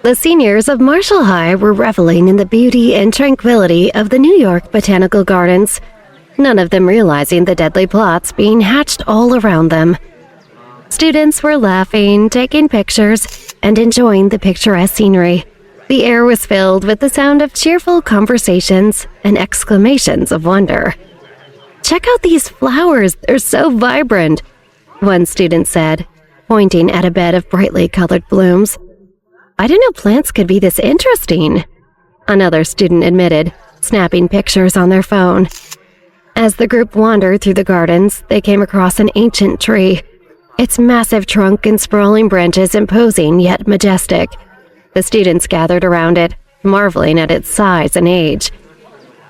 The seniors of Marshall High were reveling in the beauty and tranquility of the New York Botanical Gardens, none of them realizing the deadly plots being hatched all around them. Students were laughing, taking pictures, and enjoying the picturesque scenery. The air was filled with the sound of cheerful conversations and exclamations of wonder. "Check out these flowers, they're so vibrant," one student said, pointing at a bed of brightly colored blooms. "I didn't know plants could be this interesting," another student admitted, snapping pictures on their phone. As the group wandered through the gardens, they came across an ancient tree, its massive trunk and sprawling branches imposing yet majestic. The students gathered around it, marveling at its size and age.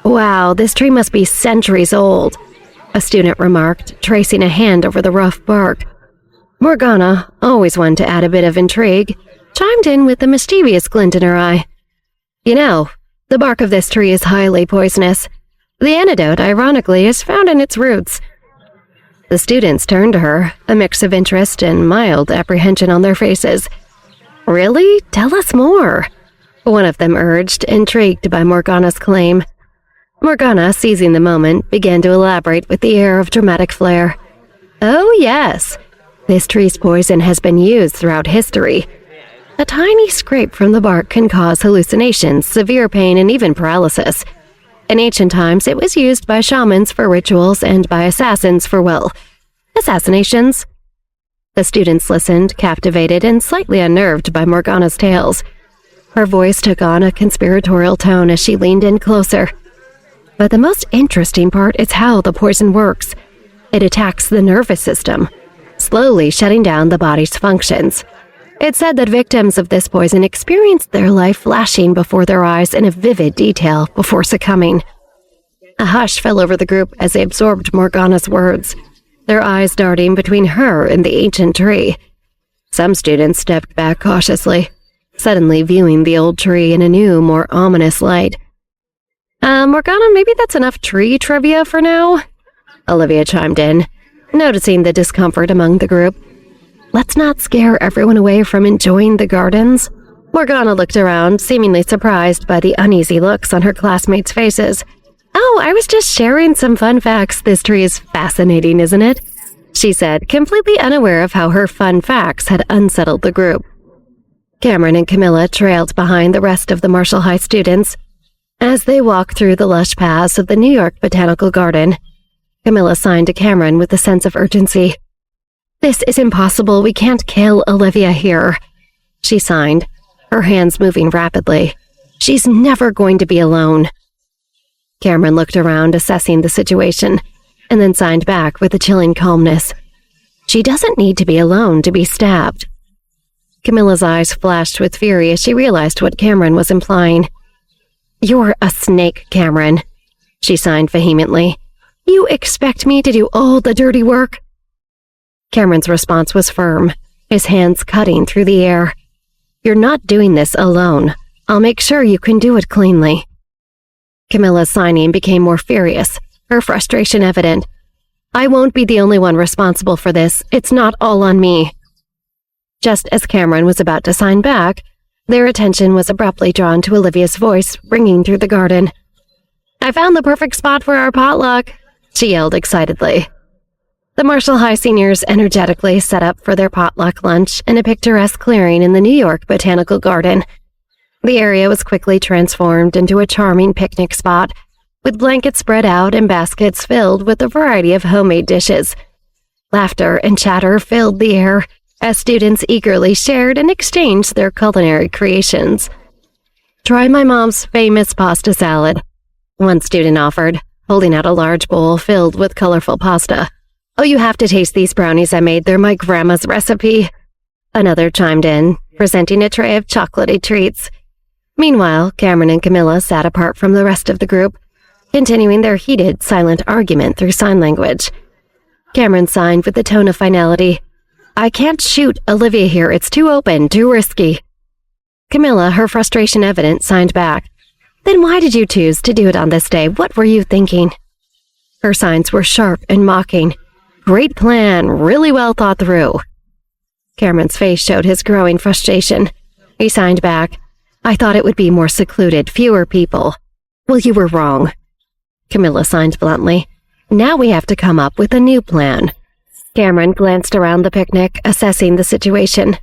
"Wow, this tree must be centuries old," a student remarked, tracing a hand over the rough bark. Morgana, always one to add a bit of intrigue, chimed in with a mischievous glint in her eye. "You know, the bark of this tree is highly poisonous. The antidote, ironically, is found in its roots." The students turned to her, a mix of interest and mild apprehension on their faces. "Really? Tell us more," one of them urged, intrigued by Morgana's claim. Morgana, seizing the moment, began to elaborate with the air of dramatic flair. "Oh, yes. This tree's poison has been used throughout history. A tiny scrape from the bark can cause hallucinations, severe pain, and even paralysis. In ancient times, it was used by shamans for rituals and by assassins for, well, assassinations." The students listened, captivated and slightly unnerved by Morgana's tales. Her voice took on a conspiratorial tone as she leaned in closer. "But the most interesting part is how the poison works. It attacks the nervous system, slowly shutting down the body's functions. It's said that victims of this poison experience their life flashing before their eyes in a vivid detail before succumbing." A hush fell over the group as they absorbed Morgana's words, their eyes darting between her and the ancient tree. Some students stepped back cautiously, suddenly viewing the old tree in a new, more ominous light. Morgana, maybe that's enough tree trivia for now," Olivia chimed in, noticing the discomfort among the group. "Let's not scare everyone away from enjoying the gardens." Morgana looked around, seemingly surprised by the uneasy looks on her classmates' faces. "Oh, I was just sharing some fun facts. This tree is fascinating, isn't it?" she said, completely unaware of how her fun facts had unsettled the group. Cameron and Camilla trailed behind the rest of the Marshall High students. As they walked through the lush paths of the New York Botanical Garden, Camilla signed to Cameron with a sense of urgency. "This is impossible. We can't kill Olivia here," she signed, her hands moving rapidly. "She's never going to be alone." Cameron looked around, assessing the situation, and then signed back with a chilling calmness. "She doesn't need to be alone to be stabbed." Camilla's eyes flashed with fury as she realized what Cameron was implying. "You're a snake, Cameron," she signed vehemently. "You expect me to do all the dirty work?" Cameron's response was firm, his hands cutting through the air. "You're not doing this alone. I'll make sure you can do it cleanly." Camilla's signing became more furious, her frustration evident. "I won't be the only one responsible for this. It's not all on me." Just as Cameron was about to sign back, their attention was abruptly drawn to Olivia's voice ringing through the garden. "I found the perfect spot for our potluck," she yelled excitedly. The Marshall High seniors energetically set up for their potluck lunch in a picturesque clearing in the New York Botanical Garden. The area was quickly transformed into a charming picnic spot, with blankets spread out and baskets filled with a variety of homemade dishes. Laughter and chatter filled the air as students eagerly shared and exchanged their culinary creations. "Try my mom's famous pasta salad," one student offered, holding out a large bowl filled with colorful pasta. "Oh, you have to taste these brownies I made. They're my grandma's recipe," another chimed in, presenting a tray of chocolatey treats. Meanwhile, Cameron and Camilla sat apart from the rest of the group, continuing their heated, silent argument through sign language. Cameron signed with a tone of finality. "I can't shoot Olivia here. It's too open, too risky." Camilla, her frustration evident, signed back. "Then why did you choose to do it on this day? What were you thinking?" Her signs were sharp and mocking. "Great plan, really well thought through." Cameron's face showed his growing frustration. He signed back. I thought it would be more secluded, fewer people. Well, you were wrong. Camilla signed bluntly. Now we have to come up with a new plan. Cameron glanced around the picnic, assessing the situation.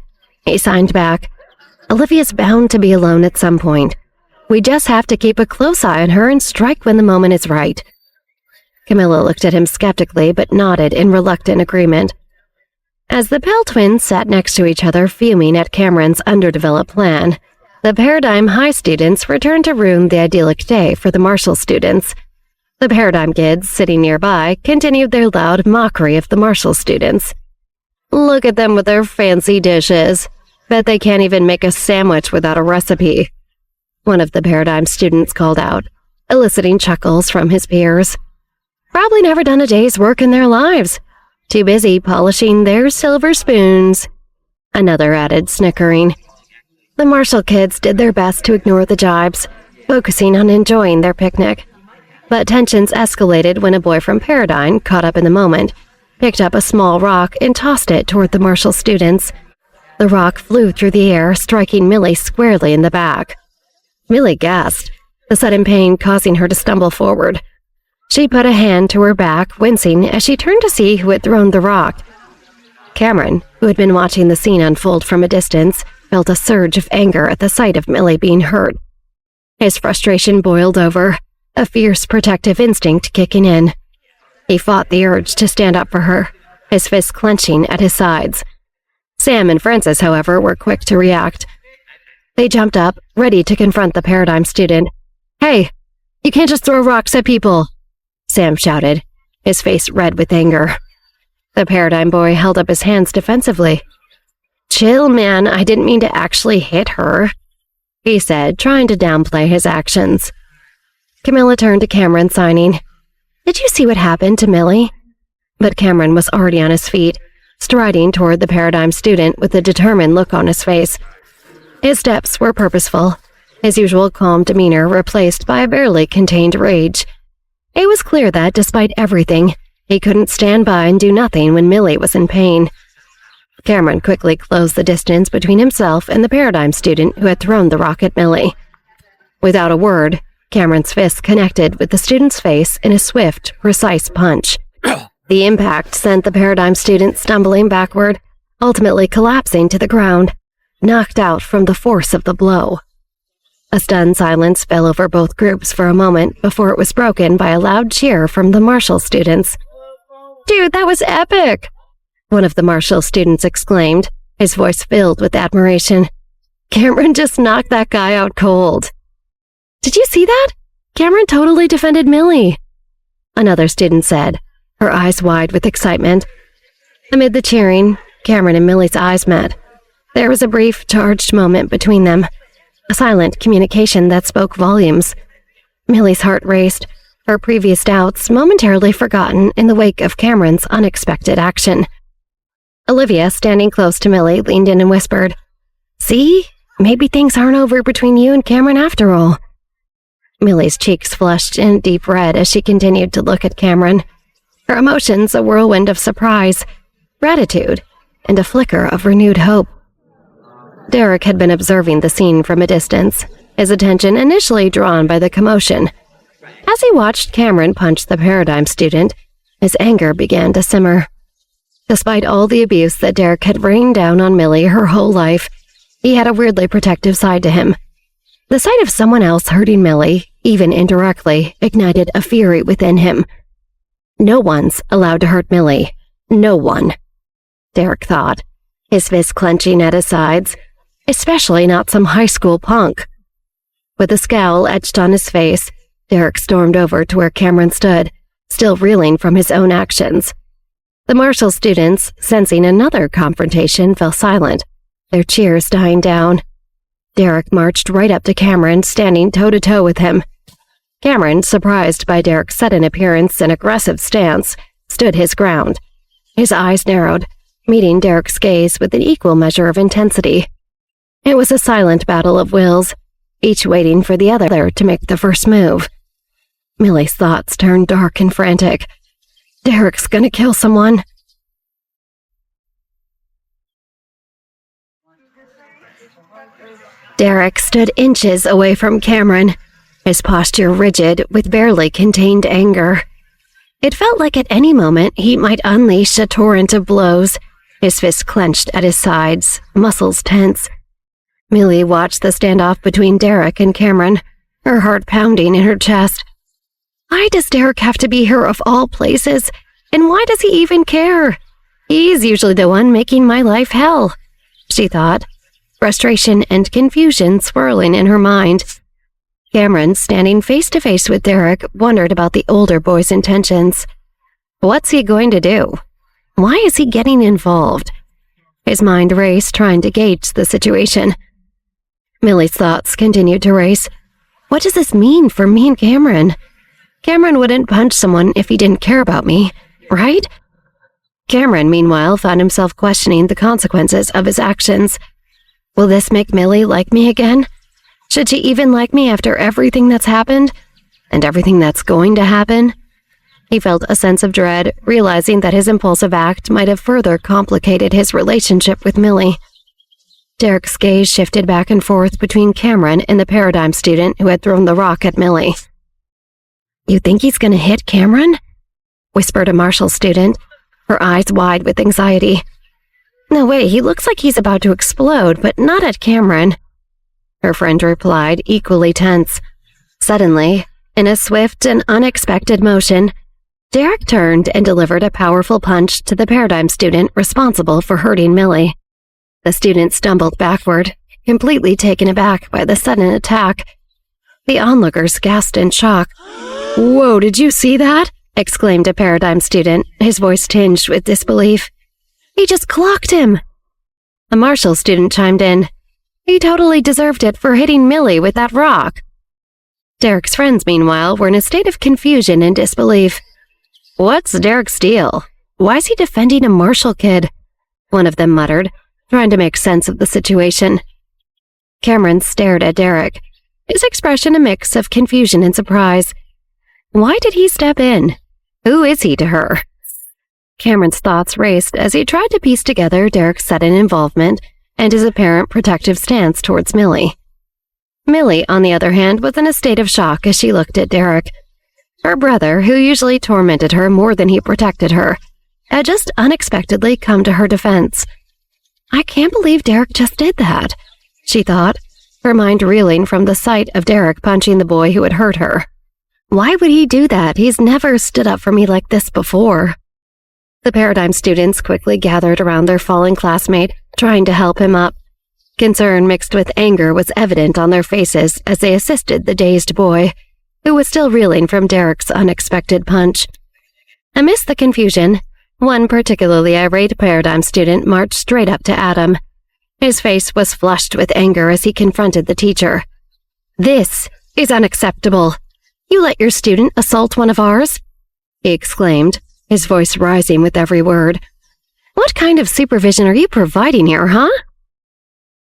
He signed back. Olivia's bound to be alone at some point. We just have to keep a close eye on her and strike when the moment is right. Camilla looked at him skeptically, but nodded in reluctant agreement. As the Pell twins sat next to each other, fuming at Cameron's underdeveloped plan, the Paradigm High students returned to ruin the idyllic day for the Marshall students. The Paradigm kids, sitting nearby, continued their loud mockery of the Marshall students. Look at them with their fancy dishes. Bet they can't even make a sandwich without a recipe. One of the Paradigm students called out, eliciting chuckles from his peers. Probably never done a day's work in their lives. Too busy polishing their silver spoons. Another added, snickering. The Marshall kids did their best to ignore the jibes, focusing on enjoying their picnic. But tensions escalated when a boy from Paradigm, caught up in the moment, picked up a small rock and tossed it toward the Marshall students. The rock flew through the air, striking Millie squarely in the back. Millie gasped, the sudden pain causing her to stumble forward. She put a hand to her back, wincing as she turned to see who had thrown the rock. Cameron, who had been watching the scene unfold from a distance, felt a surge of anger at the sight of Millie being hurt. His frustration boiled over, a fierce protective instinct kicking in. He fought the urge to stand up for her, his fists clenching at his sides. Sam and Francis, however, were quick to react. They jumped up, ready to confront the Paradigm student. Hey, you can't just throw rocks at people, Sam shouted, his face red with anger. The Paradigm boy held up his hands defensively. Chill, man, I didn't mean to actually hit her, he said, trying to downplay his actions. Camilla turned to Cameron, signing. Did you see what happened to Millie? But Cameron was already on his feet, striding toward the Paradigm student with a determined look on his face. His steps were purposeful, his usual calm demeanor replaced by a barely contained rage. It was clear that, despite everything, he couldn't stand by and do nothing when Millie was in pain. Cameron quickly closed the distance between himself and the Paradigm student who had thrown the rock at Millie. Without a word, Cameron's fist connected with the student's face in a swift, precise punch. The impact sent the Paradigm student stumbling backward, ultimately collapsing to the ground, knocked out from the force of the blow. A stunned silence fell over both groups for a moment before it was broken by a loud cheer from the Marshall students. Dude, that was epic! One of the Marshall students exclaimed, his voice filled with admiration. Cameron just knocked that guy out cold. Did you see that? Cameron totally defended Millie, another student said, her eyes wide with excitement. Amid the cheering, Cameron and Millie's eyes met. There was a brief, charged moment between them, a silent communication that spoke volumes. Millie's heart raced, her previous doubts momentarily forgotten in the wake of Cameron's unexpected action. Olivia, standing close to Millie, leaned in and whispered, See? Maybe things aren't over between you and Cameron after all. Millie's cheeks flushed in deep red as she continued to look at Cameron, her emotions a whirlwind of surprise, gratitude, and a flicker of renewed hope. Derek had been observing the scene from a distance, his attention initially drawn by the commotion. As he watched Cameron punch the Paradigm student, his anger began to simmer. Despite all the abuse that Derek had rained down on Millie her whole life, he had a weirdly protective side to him. The sight of someone else hurting Millie, even indirectly, ignited a fury within him. No one's allowed to hurt Millie. No one, Derek thought, his fists clenching at his sides, especially not some high school punk. With a scowl etched on his face, Derek stormed over to where Cameron stood, still reeling from his own actions. The Marshall students, sensing another confrontation, fell silent, their cheers dying down. Derek marched right up to Cameron, standing toe-to-toe with him. Cameron, surprised by Derek's sudden appearance and aggressive stance, stood his ground. His eyes narrowed, meeting Derek's gaze with an equal measure of intensity. It was a silent battle of wills, each waiting for the other to make the first move. Millie's thoughts turned dark and frantic. Derek's gonna kill someone. Derek stood inches away from Cameron, his posture rigid with barely contained anger. It felt like at any moment he might unleash a torrent of blows, his fists clenched at his sides, muscles tense. Millie watched the standoff between Derek and Cameron, her heart pounding in her chest. Why does Derek have to be here of all places? And why does he even care? He's usually the one making my life hell, she thought, frustration and confusion swirling in her mind. Cameron, standing face to face with Derek, wondered about the older boy's intentions. What's he going to do? Why is he getting involved? His mind raced, trying to gauge the situation. Millie's thoughts continued to race. What does this mean for me and Cameron? Cameron wouldn't punch someone if he didn't care about me, right? Cameron, meanwhile, found himself questioning the consequences of his actions. Will this make Millie like me again? Should she even like me after everything that's happened? And everything that's going to happen? He felt a sense of dread, realizing that his impulsive act might have further complicated his relationship with Millie. Derek's gaze shifted back and forth between Cameron and the paradigm student who had thrown the rock at Millie. You think he's going to hit Cameron? Whispered a Marshall student, her eyes wide with anxiety. No way, he looks like he's about to explode, but not at Cameron. Her friend replied, equally tense. Suddenly, in a swift and unexpected motion, Derek turned and delivered a powerful punch to the paradigm student responsible for hurting Millie. The student stumbled backward, completely taken aback by the sudden attack. The onlookers gasped in shock. Whoa, did you see that? Exclaimed a paradigm student, his voice tinged with disbelief. He just clocked him. A Marshall student chimed in. He totally deserved it for hitting Millie with that rock. Derek's friends, meanwhile, were in a state of confusion and disbelief. What's Derek's deal? Why is he defending a Marshall kid? One of them muttered, trying to make sense of the situation. Cameron stared at Derek, his expression a mix of confusion and surprise. Why did he step in? Who is he to her? Cameron's thoughts raced as he tried to piece together Derek's sudden involvement and his apparent protective stance towards Millie. Millie, on the other hand, was in a state of shock as she looked at Derek. Her brother, who usually tormented her more than he protected her, had just unexpectedly come to her defense. I can't believe Derek just did that, she thought, her mind reeling from the sight of Derek punching the boy who had hurt her. Why would he do that? He's never stood up for me like this before. The paradigm students quickly gathered around their fallen classmate, trying to help him up. Concern mixed with anger was evident on their faces as they assisted the dazed boy, who was still reeling from Derek's unexpected punch. Amidst the confusion, one particularly irate paradigm student marched straight up to Adam. His face was flushed with anger as he confronted the teacher. This is unacceptable. You let your student assault one of ours? He exclaimed, his voice rising with every word. What kind of supervision are you providing here, huh?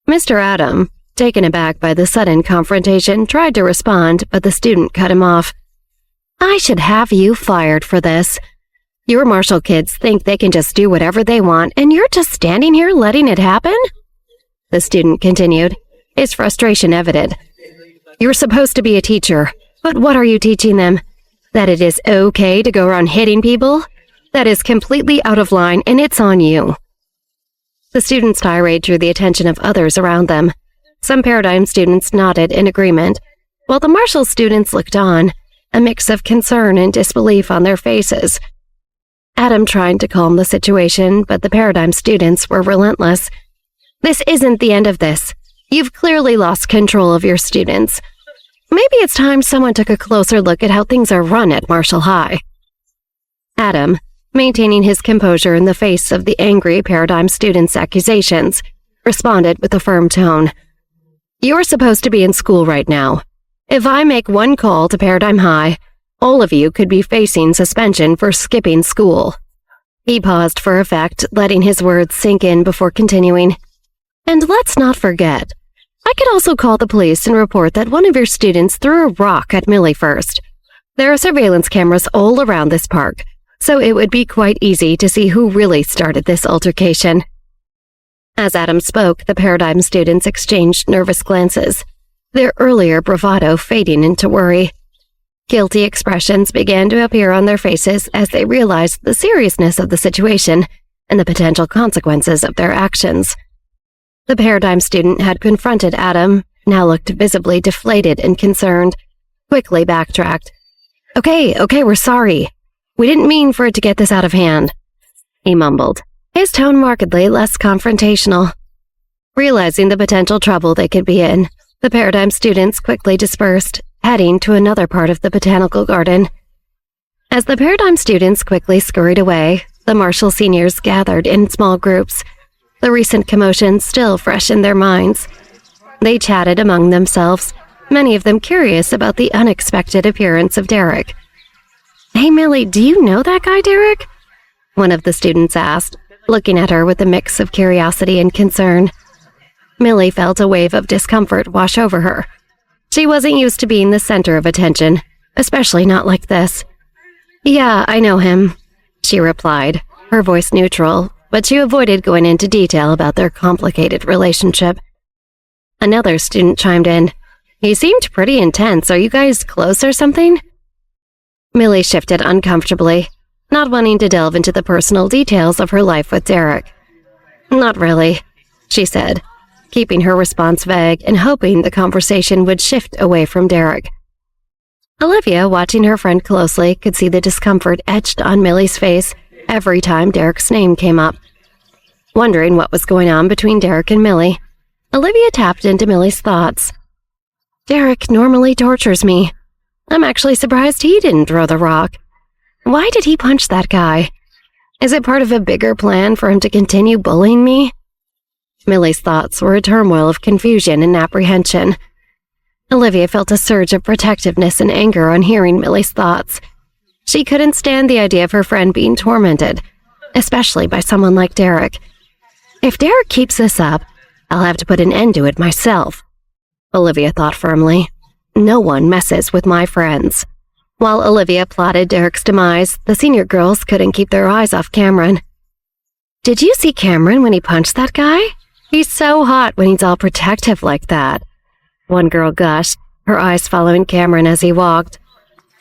Mr. Adam, taken aback by the sudden confrontation, tried to respond, but the student cut him off. I should have you fired for this. Your Marshall kids think they can just do whatever they want, and you're just standing here letting it happen? The student continued, his frustration evident. You're supposed to be a teacher, but what are you teaching them? That it is okay to go around hitting people? That is completely out of line, and it's on you. The student's tirade drew the attention of others around them. Some paradigm students nodded in agreement, while the Marshall students looked on, a mix of concern and disbelief on their faces. Adam tried to calm the situation, but the paradigm students were relentless. This isn't the end of this. You've clearly lost control of your students. Maybe it's time someone took a closer look at how things are run at Marshall High. Adam, maintaining his composure in the face of the angry paradigm students' accusations, responded with a firm tone. You're supposed to be in school right now. If I make one call to Paradigm High, all of you could be facing suspension for skipping school. He paused for effect, letting his words sink in before continuing. And let's not forget, I could also call the police and report that one of your students threw a rock at Millie first. There are surveillance cameras all around this park, so it would be quite easy to see who really started this altercation. As Adam spoke, the Paradigm students exchanged nervous glances, their earlier bravado fading into worry. Guilty expressions began to appear on their faces as they realized the seriousness of the situation and the potential consequences of their actions. The Paradigm student had confronted Adam, now looked visibly deflated and concerned, quickly backtracked. Okay, we're sorry. We didn't mean for it to get this out of hand, he mumbled, his tone markedly less confrontational. Realizing the potential trouble they could be in, the Paradigm students quickly dispersed, heading to another part of the botanical garden. As the Paradigm students quickly scurried away, the Marshall seniors gathered in small groups, the recent commotion still fresh in their minds. They chatted among themselves, many of them curious about the unexpected appearance of Derek. Hey Millie, do you know that guy, Derek? One of the students asked, looking at her with a mix of curiosity and concern. Millie felt a wave of discomfort wash over her. She wasn't used to being the center of attention, especially not like this. Yeah, I know him, she replied, her voice neutral, but she avoided going into detail about their complicated relationship. Another student chimed in. He seemed pretty intense. Are you guys close or something? Millie shifted uncomfortably, not wanting to delve into the personal details of her life with Derek. Not really, she said, keeping her response vague and hoping the conversation would shift away from Derek. Olivia, watching her friend closely, could see the discomfort etched on Millie's face every time Derek's name came up. Wondering what was going on between Derek and Millie, Olivia tapped into Millie's thoughts. Derek normally tortures me. I'm actually surprised he didn't throw the rock. Why did he punch that guy? Is it part of a bigger plan for him to continue bullying me? Millie's thoughts were a turmoil of confusion and apprehension. Olivia felt a surge of protectiveness and anger on hearing Millie's thoughts. She couldn't stand the idea of her friend being tormented, especially by someone like Derek. If Derek keeps this up, I'll have to put an end to it myself, Olivia thought firmly. No one messes with my friends. While Olivia plotted Derek's demise, the senior girls couldn't keep their eyes off Cameron. Did you see Cameron when he punched that guy? He's so hot when he's all protective like that. One girl gushed, her eyes following Cameron as he walked.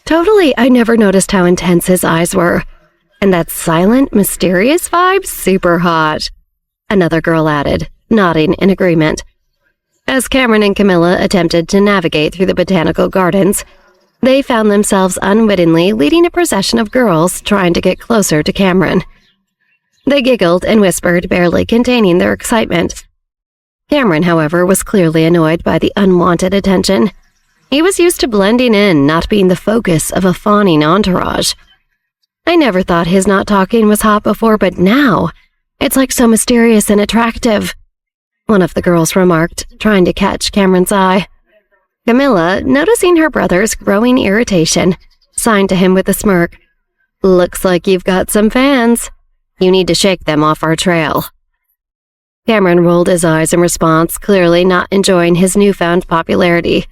Totally, I never noticed how intense his eyes were. And that silent, mysterious vibe, super hot. Another girl added, nodding in agreement. As Cameron and Camilla attempted to navigate through the botanical gardens, they found themselves unwittingly leading a procession of girls trying to get closer to Cameron. They giggled and whispered, barely containing their excitement. Cameron, however, was clearly annoyed by the unwanted attention. He was used to blending in, not being the focus of a fawning entourage. I never thought his not talking was hot before, but now, it's like so mysterious and attractive, one of the girls remarked, trying to catch Cameron's eye. Camilla, noticing her brother's growing irritation, signed to him with a smirk. Looks like you've got some fans. You need to shake them off our trail. Cameron rolled his eyes in response, clearly not enjoying his newfound popularity.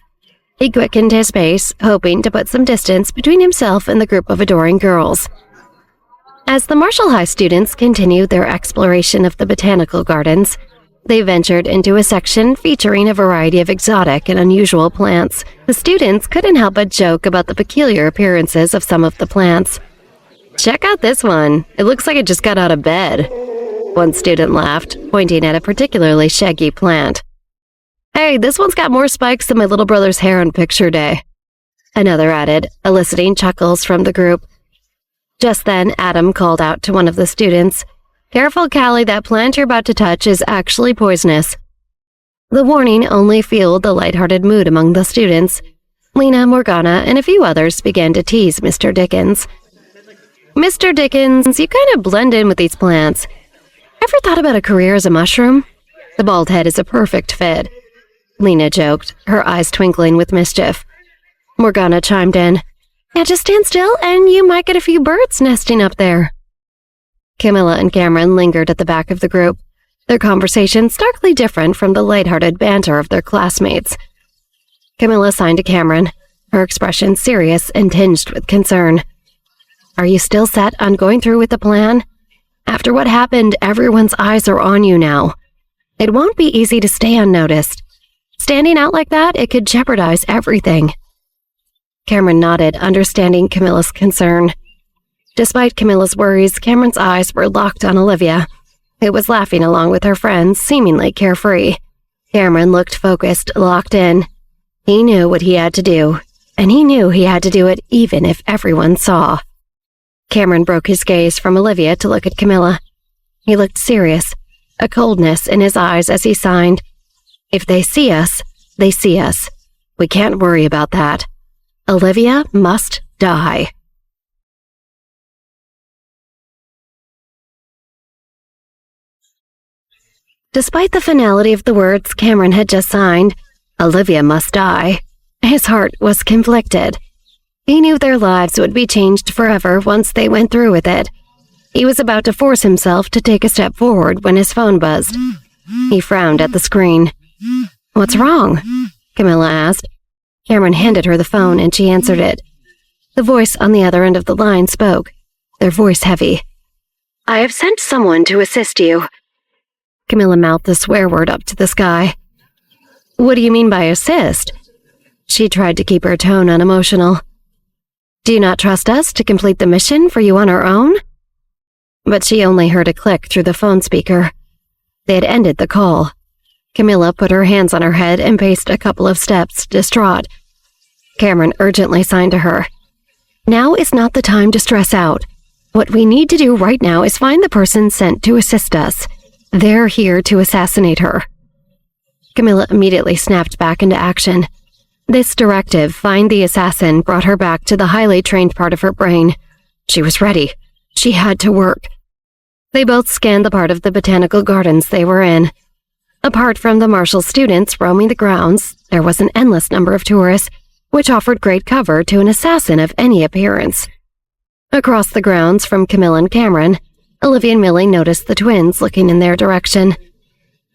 He quickened his pace, hoping to put some distance between himself and the group of adoring girls. As the Marshall High students continued their exploration of the botanical gardens, they ventured into a section featuring a variety of exotic and unusual plants. The students couldn't help but joke about the peculiar appearances of some of the plants. Check out this one. It looks like it just got out of bed. One student laughed, pointing at a particularly shaggy plant. Hey, this one's got more spikes than my little brother's hair on picture day. Another added, eliciting chuckles from the group. Just then, Adam called out to one of the students, Careful, Callie, that plant you're about to touch is actually poisonous. The warning only fueled the lighthearted mood among the students. Lena, Morgana, and a few others began to tease Mr. Dickens. Mr. Dickens, you kind of blend in with these plants. Ever thought about a career as a mushroom? The bald head is a perfect fit. Lena joked, her eyes twinkling with mischief. Morgana chimed in. Yeah, just stand still and you might get a few birds nesting up there. Camilla and Cameron lingered at the back of the group, their conversation starkly different from the lighthearted banter of their classmates. Camilla signed to Cameron, her expression serious and tinged with concern. Are you still set on going through with the plan? After what happened, everyone's eyes are on you now. It won't be easy to stay unnoticed. Standing out like that, it could jeopardize everything. Cameron nodded, understanding Camilla's concern. Despite Camilla's worries, Cameron's eyes were locked on Olivia, who was laughing along with her friends, seemingly carefree. Cameron looked focused, locked in. He knew what he had to do, and he knew he had to do it even if everyone saw. Cameron broke his gaze from Olivia to look at Camilla. He looked serious, a coldness in his eyes as he signed, "If they see us, they see us. We can't worry about that. Olivia must die." Despite the finality of the words Cameron had just signed, "Olivia must die," his heart was conflicted. He knew their lives would be changed forever once they went through with it. He was about to force himself to take a step forward when his phone buzzed. He frowned at the screen. "What's wrong?" Camilla asked. Cameron handed her the phone and she answered it. The voice on the other end of the line spoke, their voice heavy. "I have sent someone to assist you." Camilla mouthed the swear word up to the sky. "What do you mean by assist?" She tried to keep her tone unemotional. "Do you not trust us to complete the mission for you on our own?" But she only heard a click through the phone speaker. They had ended the call. Camilla put her hands on her head and paced a couple of steps, distraught. Cameron urgently signed to her. "Now is not the time to stress out. What we need to do right now is find the person sent to assist us. They're here to assassinate her." Camilla immediately snapped back into action. This directive, find the assassin, brought her back to the highly trained part of her brain. She was ready. She had to work. They both scanned the part of the botanical gardens they were in. Apart from the Marshall students roaming the grounds, there was an endless number of tourists, which offered great cover to an assassin of any appearance. Across the grounds from Camilla and Cameron, Olivia and Millie noticed the twins looking in their direction.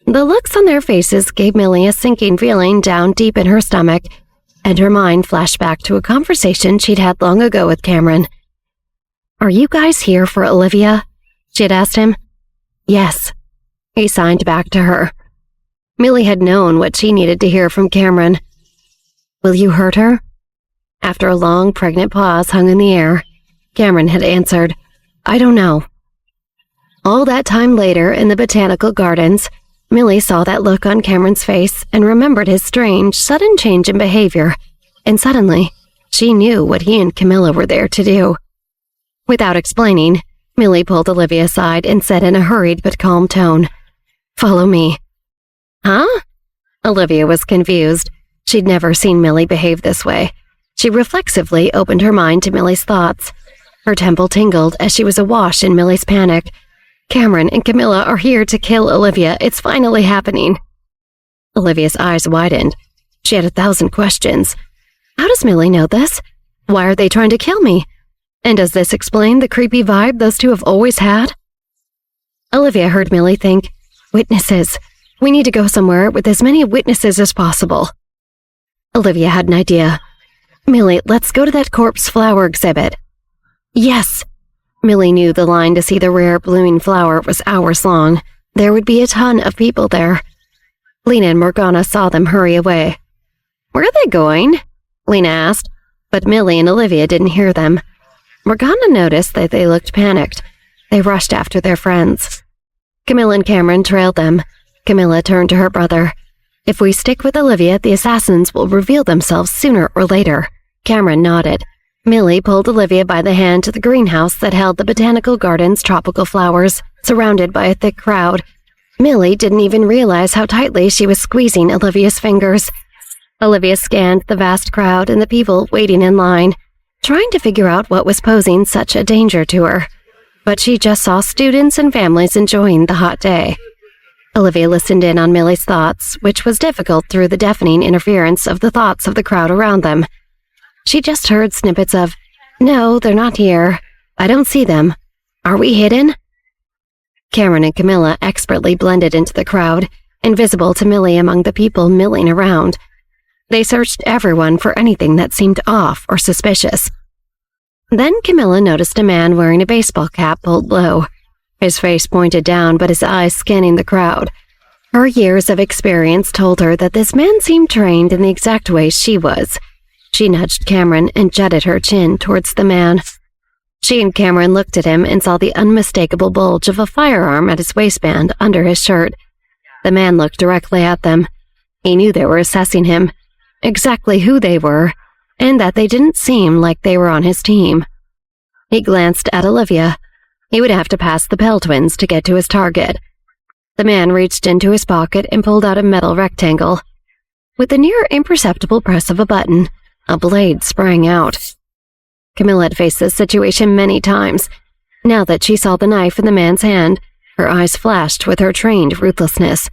The looks on their faces gave Millie a sinking feeling down deep in her stomach, and her mind flashed back to a conversation she'd had long ago with Cameron. "Are you guys here for Olivia?" she had asked him. "Yes." He signed back to her. Millie had known what she needed to hear from Cameron. "Will you hurt her?" After a long, pregnant pause hung in the air, Cameron had answered, "I don't know." All that time later in the botanical gardens, Millie saw that look on Cameron's face and remembered his strange, sudden change in behavior, and suddenly, she knew what he and Camilla were there to do. Without explaining, Millie pulled Olivia aside and said in a hurried but calm tone, "Follow me." "Huh?" Olivia was confused. She'd never seen Millie behave this way. She reflexively opened her mind to Millie's thoughts. Her temple tingled as she was awash in Millie's panic. "Cameron and Camilla are here to kill Olivia. It's finally happening." Olivia's eyes widened. She had 1,000 questions. How does Millie know this? Why are they trying to kill me? And does this explain the creepy vibe those two have always had? Olivia heard Millie think, "Witnesses. We need to go somewhere with as many witnesses as possible." Olivia had an idea. "Millie, let's go to that corpse flower exhibit." "Yes." Millie knew the line to see the rare blooming flower was hours long. There would be a ton of people there. Lena and Morgana saw them hurry away. "Where are they going?" Lena asked, but Millie and Olivia didn't hear them. Morgana noticed that they looked panicked. They rushed after their friends. Camilla and Cameron trailed them. Camilla turned to her brother. "If we stick with Olivia, the assassins will reveal themselves sooner or later." Cameron nodded. Millie pulled Olivia by the hand to the greenhouse that held the botanical garden's tropical flowers, surrounded by a thick crowd. Millie didn't even realize how tightly she was squeezing Olivia's fingers. Olivia scanned the vast crowd and the people waiting in line, trying to figure out what was posing such a danger to her. But she just saw students and families enjoying the hot day. Olivia listened in on Millie's thoughts, which was difficult through the deafening interference of the thoughts of the crowd around them. She just heard snippets of, "No, they're not here. I don't see them. Are we hidden?" Cameron and Camilla expertly blended into the crowd, invisible to Millie among the people milling around. They searched everyone for anything that seemed off or suspicious. Then Camilla noticed a man wearing a baseball cap pulled low. His face pointed down, but his eyes scanning the crowd. Her years of experience told her that this man seemed trained in the exact way she was. She nudged Cameron and jutted her chin towards the man. She and Cameron looked at him and saw the unmistakable bulge of a firearm at his waistband under his shirt. The man looked directly at them. He knew they were assessing him, exactly who they were, and that they didn't seem like they were on his team. He glanced at Olivia. He would have to pass the Pell twins to get to his target. The man reached into his pocket and pulled out a metal rectangle. With the near imperceptible press of a button, a blade sprang out. Camilla had faced this situation many times. Now that she saw the knife in the man's hand, her eyes flashed with her trained ruthlessness.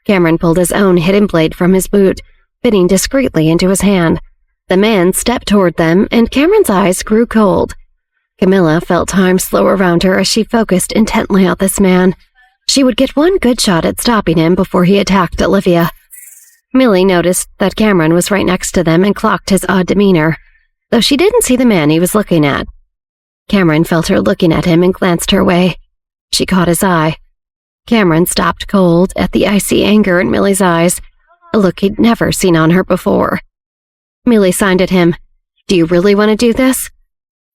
Cameron pulled his own hidden blade from his boot, fitting discreetly into his hand. The man stepped toward them, and Cameron's eyes grew cold. Camilla felt time slow around her as she focused intently on this man. She would get one good shot at stopping him before he attacked Olivia. Millie noticed that Cameron was right next to them and clocked his odd demeanor, though she didn't see the man he was looking at. Cameron felt her looking at him and glanced her way. She caught his eye. Cameron stopped cold at the icy anger in Millie's eyes, a look he'd never seen on her before. Millie signed at him. "Do you really want to do this?"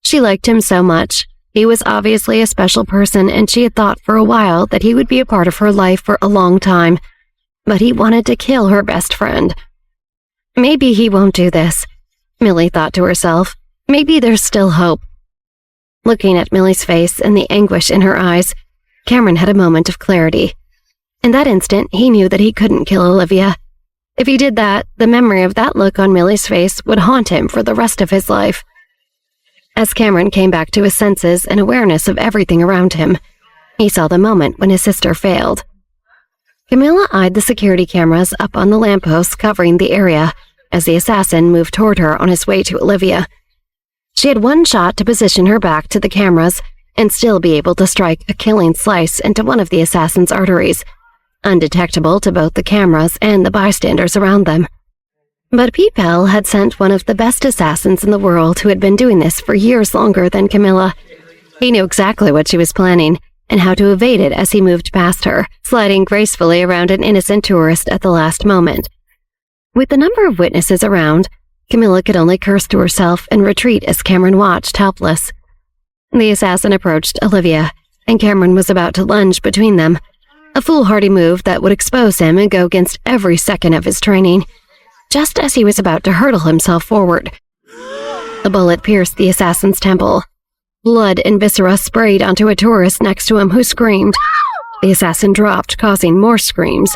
She liked him so much. He was obviously a special person, and she had thought for a while that he would be a part of her life for a long time. But he wanted to kill her best friend. Maybe he won't do this, Millie thought to herself. Maybe there's still hope. Looking at Millie's face and the anguish in her eyes, Cameron had a moment of clarity. In that instant, he knew that he couldn't kill Olivia. If he did that, the memory of that look on Millie's face would haunt him for the rest of his life. As Cameron came back to his senses and awareness of everything around him, he saw the moment when his sister failed. Camilla eyed the security cameras up on the lampposts covering the area as the assassin moved toward her on his way to Olivia. She had one shot to position her back to the cameras and still be able to strike a killing slice into one of the assassin's arteries, undetectable to both the cameras and the bystanders around them. But Pell had sent one of the best assassins in the world who had been doing this for years longer than Camilla. He knew exactly what she was planning and how to evade it as he moved past her, sliding gracefully around an innocent tourist at the last moment. With the number of witnesses around, Camilla could only curse to herself and retreat as Cameron watched, helpless. The assassin approached Olivia, and Cameron was about to lunge between them, a foolhardy move that would expose him and go against every second of his training. Just as he was about to hurtle himself forward, a bullet pierced the assassin's temple. Blood and viscera sprayed onto a tourist next to him who screamed. The assassin dropped, causing more screams,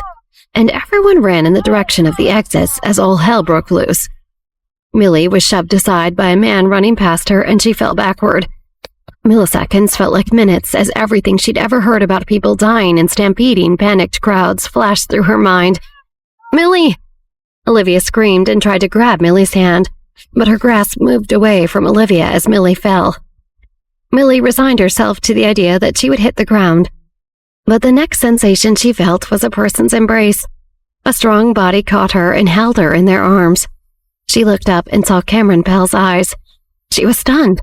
and everyone ran in the direction of the exits as all hell broke loose. Millie was shoved aside by a man running past her, and she fell backward. Milliseconds felt like minutes as everything she'd ever heard about people dying in stampeding, panicked crowds flashed through her mind. "Millie!" Olivia screamed and tried to grab Millie's hand, but her grasp moved away from Olivia as Millie fell. Millie resigned herself to the idea that she would hit the ground. But the next sensation she felt was a person's embrace. A strong body caught her and held her in their arms. She looked up and saw Cameron Pell's eyes. She was stunned.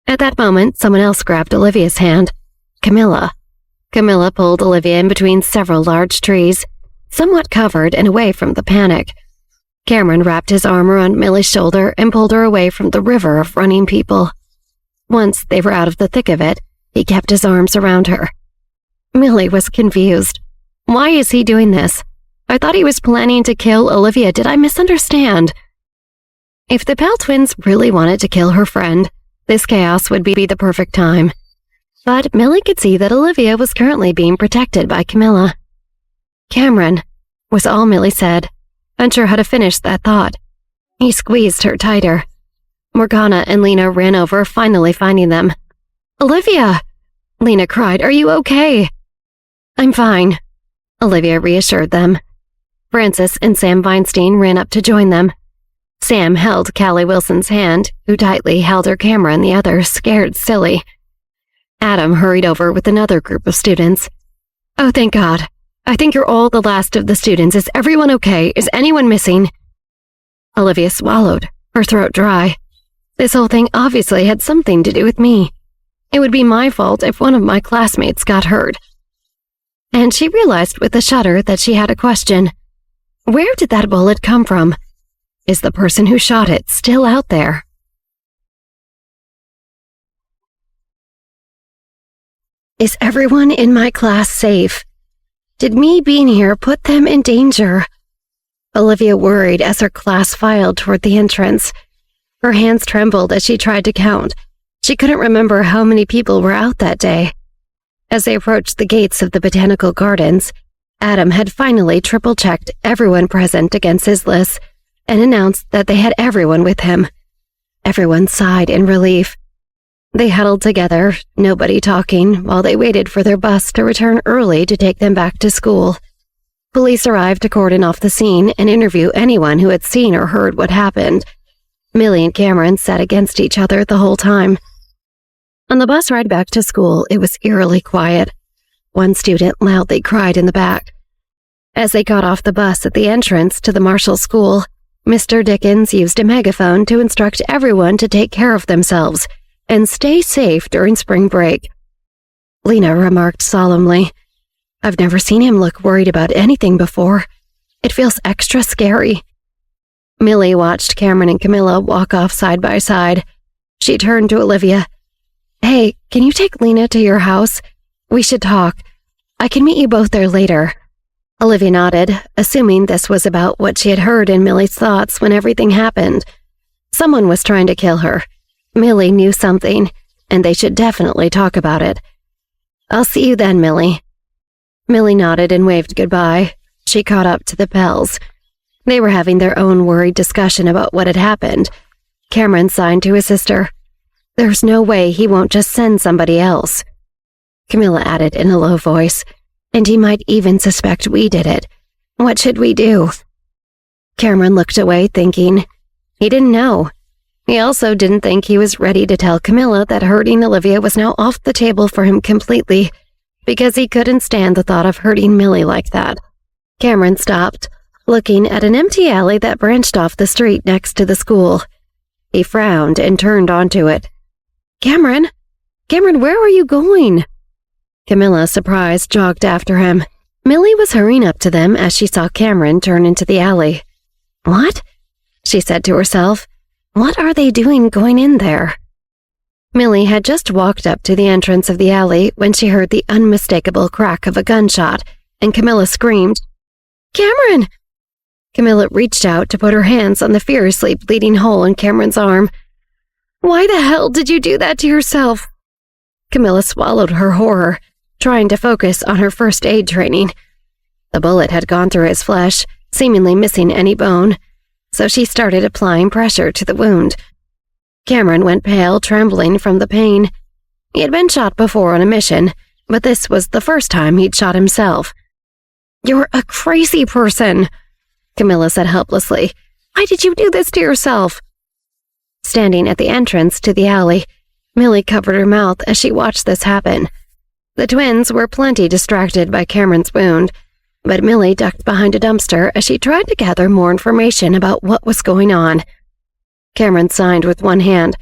At that moment, someone else grabbed Olivia's hand. Camilla. Camilla pulled Olivia in between several large trees, somewhat covered and away from the panic. Cameron wrapped his arm around Millie's shoulder and pulled her away from the river of running people. Once they were out of the thick of it, he kept his arms around her. Millie was confused. Why is he doing this? I thought he was planning to kill Olivia. Did I misunderstand? If the Pell twins really wanted to kill her friend, this chaos would be the perfect time. But Millie could see that Olivia was currently being protected by Camilla. "Cameron," was all Millie said, unsure how to finish that thought. He squeezed her tighter. Morgana and Lena ran over, finally finding them. "Olivia!" Lena cried. "Are you okay?" "I'm fine," Olivia reassured them. Francis and Sam Weinstein ran up to join them. Sam held Callie Wilson's hand, who tightly held her camera in the other, scared silly. Adam hurried over with another group of students. "Oh, thank God. I think you're all the last of the students. Is everyone okay? Is anyone missing?" Olivia swallowed, her throat dry. This whole thing obviously had something to do with me. It would be my fault if one of my classmates got hurt. and she realized with a shudder that she had a question. Where did that bullet come from? Is the person who shot it still out there? Is everyone in my class safe? Did me being here put them in danger? Olivia worried as her class filed toward the entrance. Her hands trembled as she tried to count. She couldn't remember how many people were out that day. As they approached the gates of the botanical gardens, Adam had finally triple-checked everyone present against his list and announced that they had everyone with him. Everyone sighed in relief. They huddled together, nobody talking, while they waited for their bus to return early to take them back to school. Police arrived to cordon off the scene and interview anyone who had seen or heard what happened. Millie and Cameron sat against each other the whole time. On the bus ride back to school, it was eerily quiet. One student loudly cried in the back. As they got off the bus at the entrance to the Marshall School, Mr. Dickens used a megaphone to instruct everyone to take care of themselves and stay safe during spring break. Lena remarked solemnly, "I've never seen him look worried about anything before. It feels extra scary." Millie watched Cameron and Camilla walk off side by side. She turned to Olivia. "Hey, can you take Lena to your house? We should talk. I can meet you both there later." Olivia nodded, assuming this was about what she had heard in Millie's thoughts when everything happened. Someone was trying to kill her. Millie knew something, and they should definitely talk about it. "I'll see you then, Millie." Millie nodded and waved goodbye. She caught up to the Pells. They were having their own worried discussion about what had happened. Cameron signed to his sister. "There's no way he won't just send somebody else." Camilla added in a low voice, "And he might even suspect we did it. What should we do?" Cameron looked away, thinking. He didn't know. He also didn't think he was ready to tell Camilla that hurting Olivia was now off the table for him completely, because he couldn't stand the thought of hurting Millie like that. Cameron stopped, looking at an empty alley that branched off the street next to the school. He frowned and turned onto it. Cameron, where are you going?" Camilla, surprised, jogged after him. Millie was hurrying up to them as she saw Cameron turn into the alley. "What?" she said to herself. "What are they doing going in there?" Millie had just walked up to the entrance of the alley when she heard the unmistakable crack of a gunshot, and Camilla screamed, "Cameron!" Camilla reached out to put her hands on the furiously bleeding hole in Cameron's arm. "Why the hell did you do that to yourself?" Camilla swallowed her horror, trying to focus on her first aid training. The bullet had gone through his flesh, seemingly missing any bone, so she started applying pressure to the wound. Cameron went pale, trembling from the pain. He had been shot before on a mission, but this was the first time he'd shot himself. "You're a crazy person," Camilla said helplessly. "Why did you do this to yourself?" Standing at the entrance to the alley, Millie covered her mouth as she watched this happen. The twins were plenty distracted by Cameron's wound, but Millie ducked behind a dumpster as she tried to gather more information about what was going on. Cameron signed with one hand.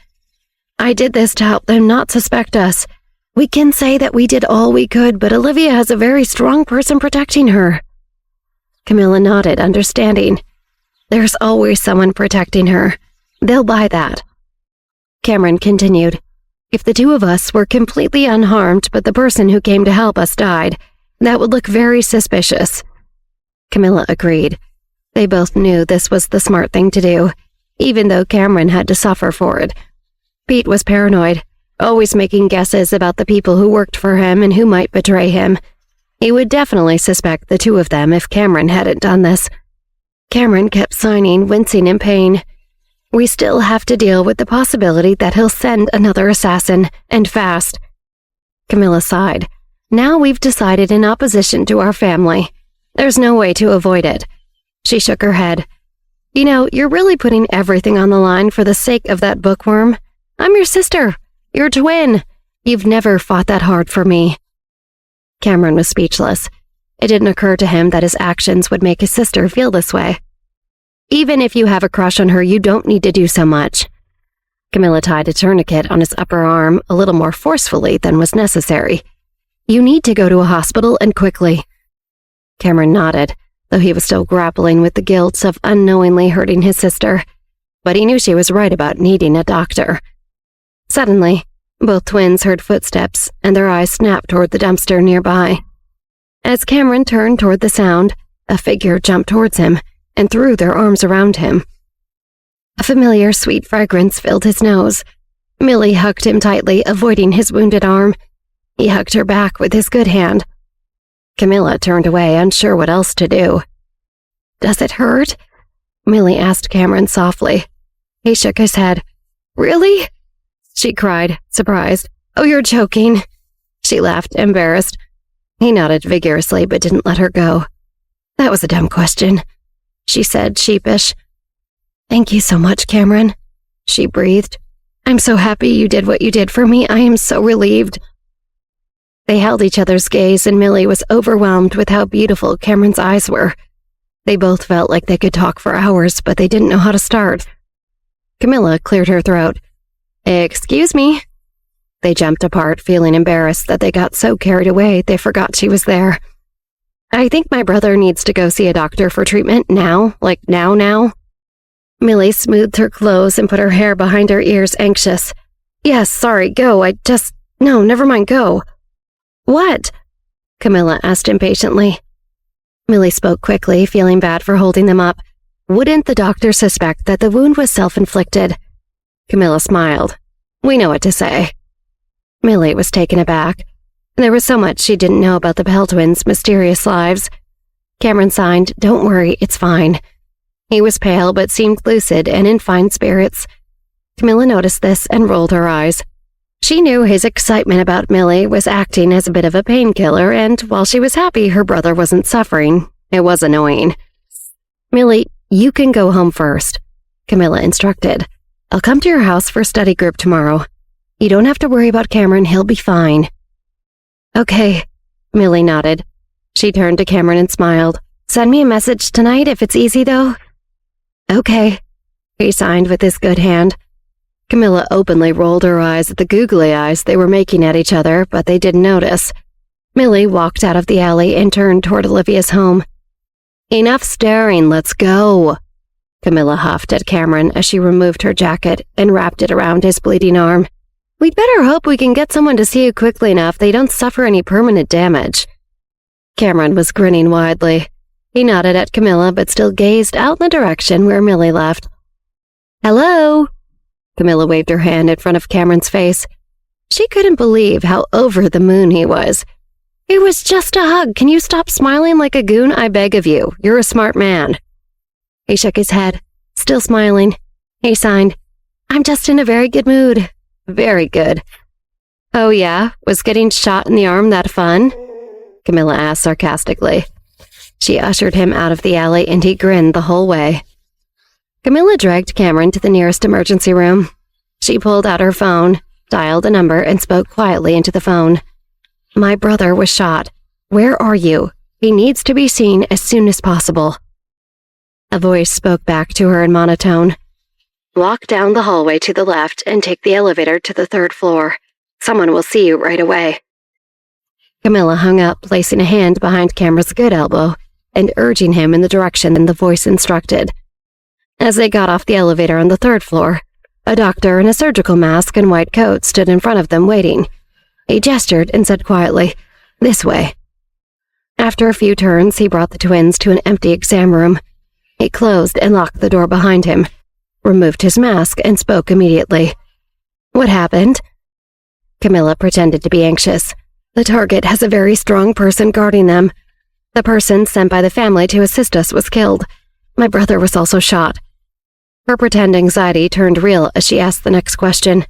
"I did this to help them not suspect us. We can say that we did all we could, but Olivia has a very strong person protecting her." Camilla nodded, understanding. "There's always someone protecting her. They'll buy that." Cameron continued. "If the two of us were completely unharmed, but the person who came to help us died, that would look very suspicious." Camilla agreed. They both knew this was the smart thing to do, even though Cameron had to suffer for it. Pete was paranoid, always making guesses about the people who worked for him and who might betray him. He would definitely suspect the two of them if Cameron hadn't done this. Cameron kept signing, wincing in pain. "We still have to deal with the possibility that he'll send another assassin, and fast." Camilla sighed. "Now we've decided in opposition to our family. There's no way to avoid it." She shook her head. "You know, you're really putting everything on the line for the sake of that bookworm. I'm your sister, your twin. You've never fought that hard for me." Cameron was speechless. It didn't occur to him that his actions would make his sister feel this way. "Even if you have a crush on her, you don't need to do so much." Camilla tied a tourniquet on his upper arm a little more forcefully than was necessary. You need to go to a hospital and quickly." Cameron nodded, though he was still grappling with the guilt of unknowingly hurting his sister, but he knew she was right about needing a doctor. Suddenly, both twins heard footsteps, and their eyes snapped toward the dumpster nearby. As Cameron turned toward the sound, a figure jumped towards him and threw their arms around him. A familiar sweet fragrance filled his nose. Millie hugged him tightly, avoiding his wounded arm. He hugged her back with his good hand. Camilla turned away, unsure what else to do. "Does it hurt?" Millie asked Cameron softly. He shook his head. "Really?" she cried, surprised. "Oh, you're joking." She laughed, embarrassed. He nodded vigorously but didn't let her go. "That was a dumb question," she said, sheepish. "Thank you so much, Cameron," she breathed. "I'm so happy you did what you did for me. I am so relieved." They held each other's gaze, and Millie was overwhelmed with how beautiful Cameron's eyes were. They both felt like they could talk for hours, but they didn't know how to start. Camilla cleared her throat. "Excuse me." They jumped apart, feeling embarrassed that they got so carried away they forgot she was there. "I think my brother needs to go see a doctor for treatment now, like now. Millie smoothed her clothes and put her hair behind her ears, anxious. "Yes, sorry, go, No, never mind, go." "What?" Camilla asked impatiently. Millie spoke quickly, feeling bad for holding them up. Wouldn't the doctor suspect that the wound was self-inflicted? Camilla smiled. "We know what to say." Millie was taken aback. There was so much she didn't know about the Pell twins' mysterious lives. Cameron signed, "Don't worry, it's fine." He was pale but seemed lucid and in fine spirits. Camilla noticed this and rolled her eyes. She knew his excitement about Millie was acting as a bit of a painkiller, and while she was happy her brother wasn't suffering, it was annoying. "Millie, you can go home first," Camilla instructed. "I'll come to your house for study group tomorrow. You don't have to worry about Cameron, he'll be fine." "Okay," Millie nodded. She turned to Cameron and smiled. "Send me a message tonight if it's easy, though." "Okay," he signed with his good hand. Camilla openly rolled her eyes at the googly eyes they were making at each other, but they didn't notice. Millie walked out of the alley and turned toward Olivia's home. "Enough staring, let's go," Camilla huffed at Cameron as she removed her jacket and wrapped it around his bleeding arm. "We'd better hope we can get someone to see you quickly enough they don't suffer any permanent damage." Cameron was grinning widely. He nodded at Camilla but still gazed out in the direction where Millie left. "Hello?" Camilla waved her hand in front of Cameron's face. She couldn't believe how over the moon he was. "It was just a hug. Can you stop smiling like a goon, I beg of you? You're a smart man." He shook his head, still smiling. He signed, "I'm just in a very good mood." "Very good." "Oh yeah? Was getting shot in the arm that fun?" Camilla asked sarcastically. She ushered him out of the alley and he grinned the whole way. Camilla dragged Cameron to the nearest emergency room. She pulled out her phone, dialed a number, and spoke quietly into the phone. "My brother was shot. Where are you? He needs to be seen as soon as possible." A voice spoke back to her in monotone. "Walk down the hallway to the left and take the elevator to the 3rd floor. Someone will see you right away." Camilla hung up, placing a hand behind Cameron's good elbow and urging him in the direction the voice instructed. As they got off the elevator on the 3rd floor, a doctor in a surgical mask and white coat stood in front of them waiting. He gestured and said quietly, "This way." After a few turns, he brought the twins to an empty exam room. He closed and locked the door behind him, removed his mask, and spoke immediately. "What happened?" Camilla pretended to be anxious. "The target has a very strong person guarding them. The person sent by the family to assist us was killed. My brother was also shot." Her pretend anxiety turned real as she asked the next question.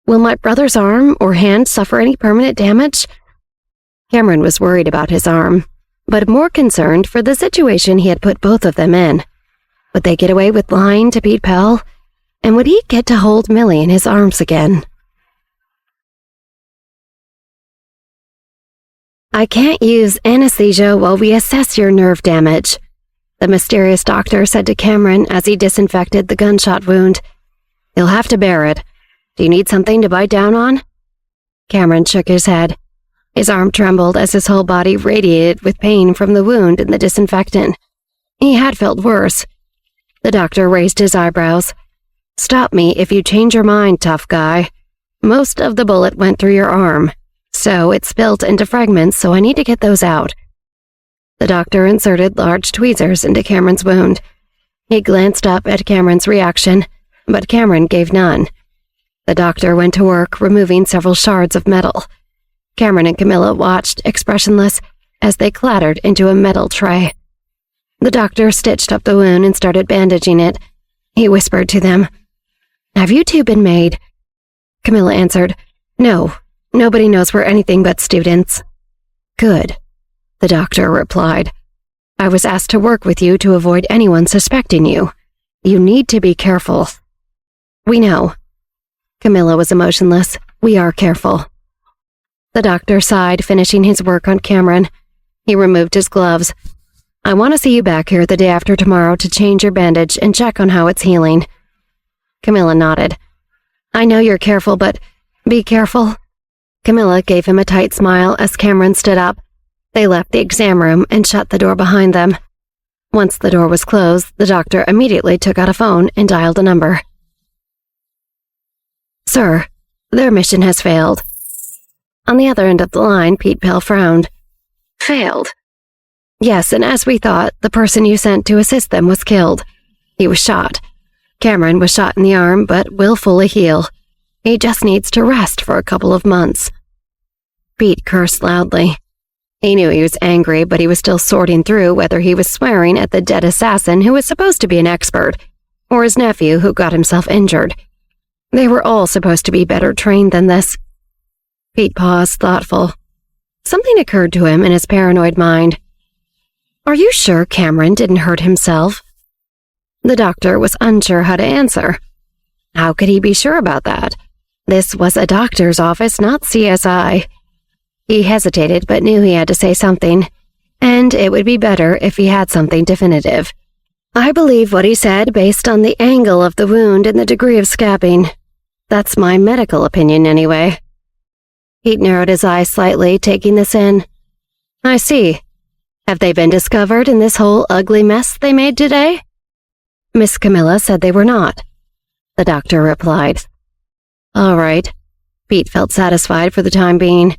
"Will my brother's arm or hand suffer any permanent damage?" Cameron was worried about his arm, but more concerned for the situation he had put both of them in. Would they get away with lying to Pete Pell? And would he get to hold Millie in his arms again? "I can't use anesthesia while we assess your nerve damage," the mysterious doctor said to Cameron as he disinfected the gunshot wound. "You'll have to bear it. Do you need something to bite down on?" Cameron shook his head. His arm trembled as his whole body radiated with pain from the wound and the disinfectant. He had felt worse. The doctor raised his eyebrows. "Stop me if you change your mind, tough guy. Most of the bullet went through your arm, so it spilled into fragments, so I need to get those out." The doctor inserted large tweezers into Cameron's wound. He glanced up at Cameron's reaction, but Cameron gave none. The doctor went to work removing several shards of metal. Cameron and Camilla watched, expressionless, as they clattered into a metal tray. The doctor stitched up the wound and started bandaging it. He whispered to them, "Have you two been made?" Camilla answered, "No, nobody knows we're anything but students." "Good," the doctor replied. "I was asked to work with you to avoid anyone suspecting you. You need to be careful." "We know." Camilla was emotionless. "We are careful." The doctor sighed, finishing his work on Cameron. He removed his gloves. "I want to see you back here the day after tomorrow to change your bandage and check on how it's healing." Camilla nodded. "I know you're careful, but be careful." Camilla gave him a tight smile as Cameron stood up. They left the exam room and shut the door behind them. Once the door was closed, the doctor immediately took out a phone and dialed a number. "Sir, their mission has failed." On the other end of the line, Pete Pell frowned. "Failed?" "Yes, and as we thought, the person you sent to assist them was killed. He was shot. Cameron was shot in the arm, but will fully heal. He just needs to rest for a couple of months." Pete cursed loudly. He knew he was angry, but he was still sorting through whether he was swearing at the dead assassin who was supposed to be an expert, or his nephew who got himself injured. They were all supposed to be better trained than this. Pete paused, thoughtful. Something occurred to him in his paranoid mind. "Are you sure Cameron didn't hurt himself?" The doctor was unsure how to answer. How could he be sure about that? This was a doctor's office, not CSI. He hesitated, but knew he had to say something, and it would be better if he had something definitive. "I believe what he said based on the angle of the wound and the degree of scabbing. That's my medical opinion, anyway." Pete narrowed his eyes slightly, taking this in. "I see. Have they been discovered in this whole ugly mess they made today?" "Miss Camilla said they were not," the doctor replied. "All right." Pete felt satisfied for the time being.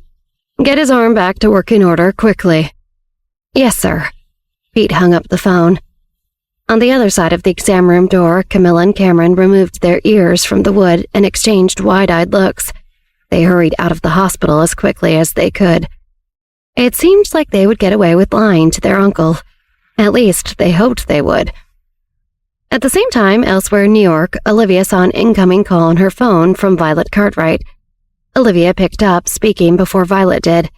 "Get his arm back to working order quickly." "Yes, sir." Pete hung up the phone. On the other side of the exam room door, Camilla and Cameron removed their ears from the wood and exchanged wide-eyed looks. They hurried out of the hospital as quickly as they could. It seemed like they would get away with lying to their uncle. At least, they hoped they would. At the same time, elsewhere in New York, Olivia saw an incoming call on her phone from Violet Cartwright. Olivia picked up, speaking before Violet did.